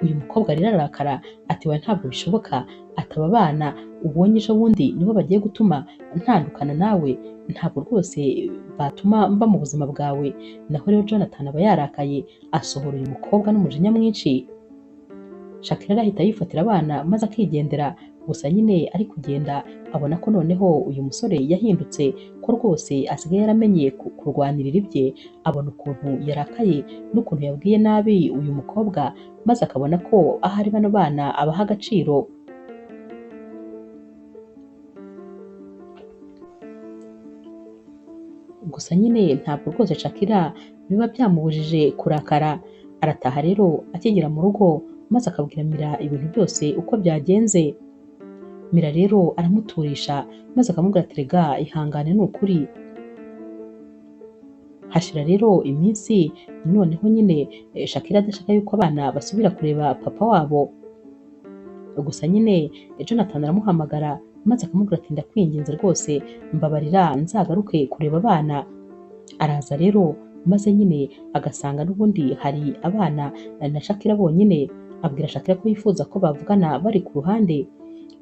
Uyu mukobwa rero arakara ati we ntabwo bishoboka, ataba abana ubonye ejo bundi nibo bagiye gutuma ntandukana nawe, ntabwo rwose batuma mba mu buzima bwawe. Naho rero Jonathan aba yarakaye asohora uyu mukobwa n'umujinya mwinshi. Shakira ahita yifatira abana maze akigendera. Gusa nyine ari kugenda abona ko noneho uyu musore yahindutse, ko rwose asigaye yaramenye kurwanirira ibye. Abona ukuntu yarakaye n'ukuntu yabwiye nabi uyu mukobwa, maze akabona ko ahari bano bana abaha agaciro. Gusa nyine ntabwo rwose Shakira biba byamubujije kurakara. Arataha rero akigera mu rugo maze akabwira Mira ibintu byose uko byagenze. Mira rero aramuturisha maze akamubwira ati rega ihangane ni ukuri. Hashira rero iminsi, noneho nyine Shakira adashaka yuko abana basubira kureba papa wabo. Gusa nyine Jonathan aramuhamagara maze akamubwira ati ndakwinginze rwose mbabarira nzagaruke kureba abana. Araza rero maze nyine agasanga n'ubundi hari abana na Shakira bonyine. Abwira Shakira ko yifuza ko bavugana bari ku ruhande.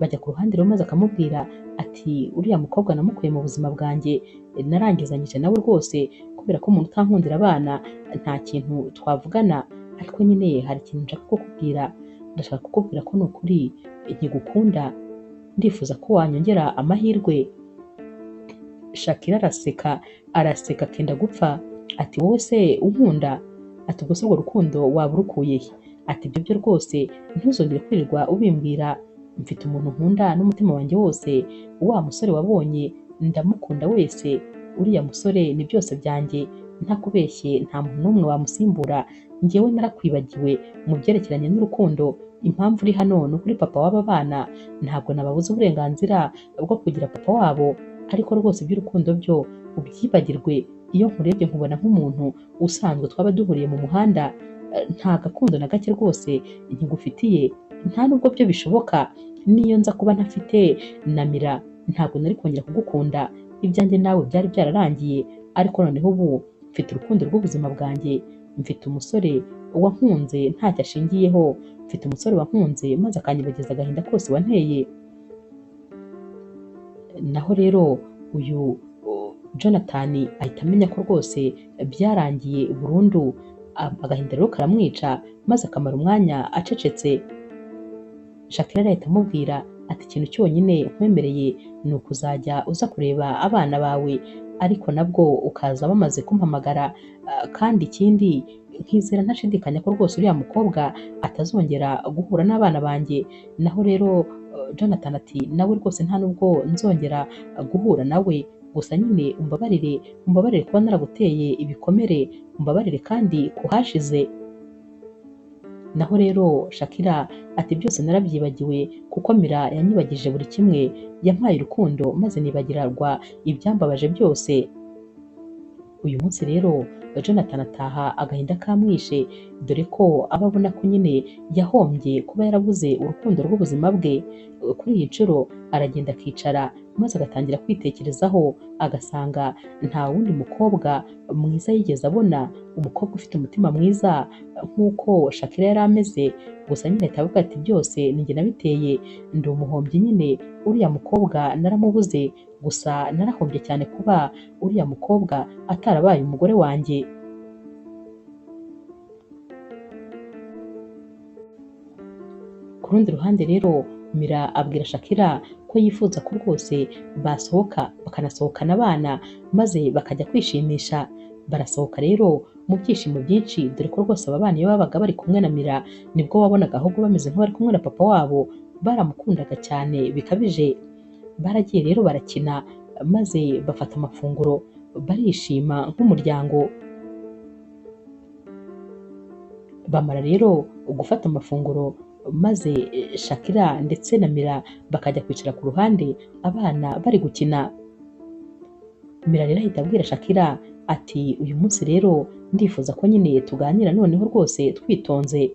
Bajya ku ruhande rero maze akamubwira ati uriya mukobwa namukuye mu buzima bwanjye, narangizanyije nawe rwose, kubera ko umuntu utankundira abana nta kintu twavugana. Ariko nyine hari ikintu nshaka kukubwira, ndashaka kukubwira ko ni ukuri nkigukunda, ndifuza ko wanyongera amahirwe. Shakira araseka akenda gupfa ati wowe se unkunda? Ati ubwo se urwo rukundo waba urukuye he? Ati ibyo byo rwose ntuzongere kwirirwa ubimbwira, mfite umuntu nkunda n'umutima wanjye wose. Wa musore wabonye ndamukunda wese, uriya musore ni byose byanjye, ntakubeshye nta muntu n'umwe wamusimbura. Njyewe narakwibagiwe mu byerekeranye n'urukundo. Impamvu uri hano ni ukuri papa w'aba bana, ntabwo nababuze uburenganzira bwo kugira papa wabo, ariko rwose iby'urukundo byo ubyibagirwe. Iyo nkurebye nkubona nk'umuntu usanzwe twaba duhuriye mu muhanda, nta gakundo na gake rwose nkigufitiye, nta nubwo byo bishoboka. Niyo nza kuba ntafite na Mira ntabwo nari kongera kugukunda. Ibyanjye nawe byari byararangiye, ariko noneho ubu mfite urukundo rw'ubuzima bwanjye. Mfite umusore wankunze ntacyo ashingiyeho, mfite umusore wankunze maze akanyibagiza agahinda kose wanteye. Naho rero uyu Jonathan ahita amenya ko rwose byarangiye burundu, agahinda rero karamwica maze akamara umwanya acecetse. Shakira ahita amubwira ati ikintu cyonyine nkwemereye ni ukuzajya uza kureba abana bawe, ariko nabwo ukaza bamaze kumpamagara, kandi ikindi nkizera ntashidikanya ko rwose uriya mukobwa atazongera guhura n'abana banjye. Naho rero Jonathan ati nawe rwose nta nubwo nzongera guhura nawe, gusa nyine umbabarire kuba naraguteye ibikomere, umbabarire kandi kuhashize. Naho rero Shakira ati byose narabyibagiwe kuko Mira yanyibagije buri kimwe, yampaye urukundo maze nibagirwa ibyambabaje byose. Uyu munsi rero Jonathan ataha agahinda kamwishe, dore ko aba abona ko nyine yahombye kuba yarabuze urukundo rw'ubuzima bwe. Kuri iyi nshuro aragenda akicara maze agatangira kwitekerezaho, agasanga nta wundi mukobwa mwiza yigeze abona, umukobwa ufite umutima mwiza nk'uko Shakira yari ameze. Gusa nyine ahita avuga ati byose ni njye nabiteye, ndi umuhombyi nyine, uriya mukobwa naramubuze, gusa narahombye cyane kuba uriya mukobwa atarabaye umugore wanjye. Ku rundi ruhande rero Mira abwira Shakira ko yifuza ko rwose basohoka bakanasohokana abana maze bakajya kwishimisha. Barasohoka rero mu byishimo byinshi, dore ko rwose aba bana iyo babaga bari kumwe na Mira nibwo wabonaga ahubwo bameze nk'abari kumwe na papa wabo, baramukundaga cyane bikabije. Baragiye rero barakina maze bafata amafunguro, barishima nk'umuryango. Bamara rero gufata amafunguro maze Shakira ndetse na Mira bakajya kwicara ku ruhande abana bari gukina. Mira rero ahita abwira Shakira ati uyu munsi rero ndifuza ko nyine tuganira noneho rwose twitonze.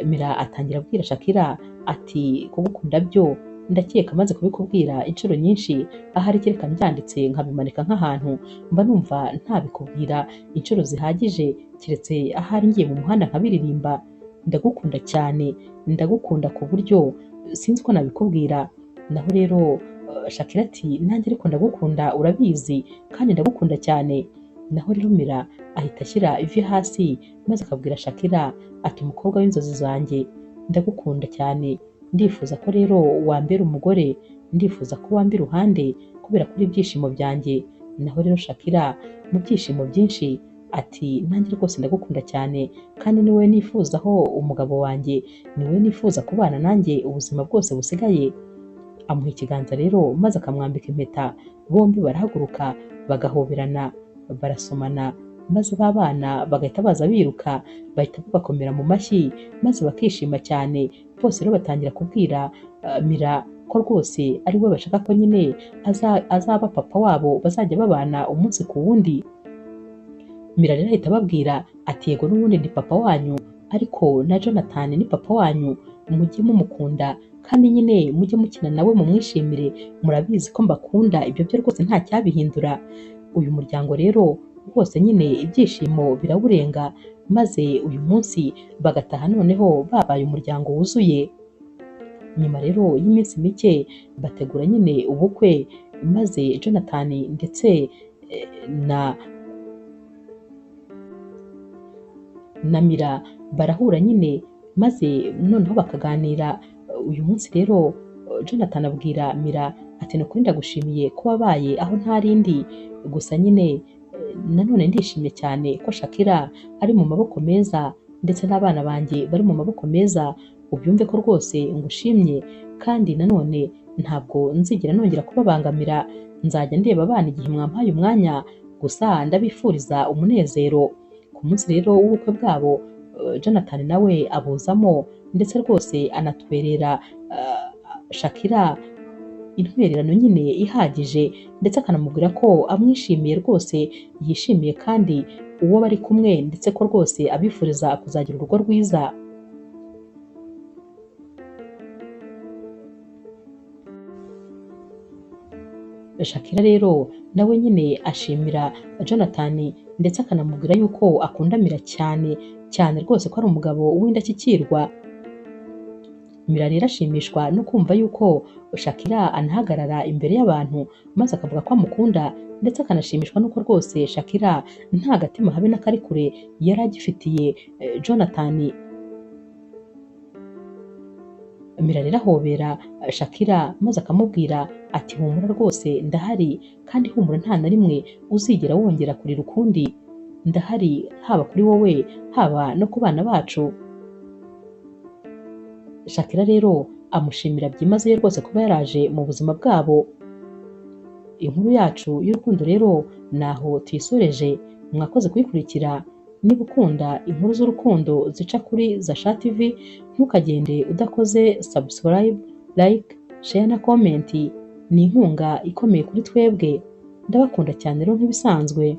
Mira atangira abwira Shakira ati kugukunda byo ndakeka maze kubikubwira inshuro nyinshi, ahari kereka mbyanditse nkabimanika nk'ahantu mba numva ntabikubwira inshuro zihagije, keretse ahari ngiye mu muhanda nkabiririmba. Ndagukunda cyane, ndagukunda ku buryo sinzi ko nabikubwira. Naho rero Shakira ati nanjye ariko ndagukunda urabizi kandi ndagukunda cyane. Naho rero Mira ahita ashyira ivi hasi maze akabwira Shakira ati umukobwa w'inzozi zanjye, ndagukunda cyane, ndifuza ko rero wambera umugore, ndifuza ko wamba iruhande kubera kuri ibyishimo byanjye. Naho rero Shakira mu byishimo byinshi ati nanjye rwose ndagukunda cyane kandi ni wowe nifuzaho umugabo wanjye, ni wowe nifuza kubana nanjye ubuzima bwose busigaye. Amuha ikiganza rero maze akamwambika impeta, bombi barahaguruka bagahoberana, barasomana, maze ba bana bagahita baza biruka bahita babakomera mu mashyi maze bakishima cyane. Bose rero batangira kubwira Mira ko rwose ari we bashaka ko nyine azaba papa wabo, bazajya babana umunsi ku wundi. Mira rero ahita ababwira ati yego n'ubundi ndi papa wanyu, ariko na Jonathan ni papa wanyu, mujye mumukunda kandi nyine mujye mukina nawe mumwishimire, murabizi ko mbakunda, ibyo byo rwose nta cyabihindura. Uyu muryango rero wose nyine ibyishimo birawurenga, maze uyu munsi bagataha noneho babaye umuryango wuzuye. Nyuma rero y'iminsi mike bategura nyine ubukwe, maze Jonathan ndetse na Mira barahura nyine maze noneho bakaganira. Uyu munsi rero Jonathan abwira Mira ati nukuri ndagushimiye ko wabaye aho ntarindi, gusa nyine nanone ndishimye cyane ko Shakira ari mu maboko meza ndetse n'abana banjye bari mu maboko meza, ubyumve ko rwose ngushimye kandi nanone ntabwo nzigera nongera kubabangamira, nzajya ndeba abana igihe mwampaye umwanya, gusa ndabifuriza umunezero. Ku munsi rero w'ubukwe bwabo Jonathan nawe abuzamo ndetse rwose anatwerera Shakira intwererano nyine ihagije, ndetse akanamubwira ko amwishimiye rwose, yishimiye kandi uwo bari kumwe, ndetse ko rwose abifuriza kuzagira urugo rwiza. Shakira rero nawe nyine ashimira Jonathan ndetse akanamubwira yuko akunda Mira cyane cyane rwose, ko ari umugabo w'indashyikirwa. Mira rero ashimishwa no kumva yuko Shakira anahagarara imbere y'abantu maze akavuga ko amukunda, ndetse akanashimishwa n'uko rwose Shakira nta gatima habe n'akari kure yari agifitiye Jonathan. Mira rero ahobera Shakira maze akamubwira ati humura rwose ndahari, kandi humura nta na rimwe uzigera wongera kurira ukundi, ndahari haba kuri wowe haba no ku bana bacu. Shakira rero amushimira byimazeyo rwose kuba yaraje mu buzima bwabo. Inkuru yacu y'urukundo rero naho tuyisoreje, mwakoze kuyikurikira. Niba ukunda inkuru z'urukundo zica kuri Zasha TV, ntukagende udakoze subscribe, like, share na comment. Ni inkunga ikomeye kuri twebwe. Ndabakunda cyane rero nk'ibisanzwe.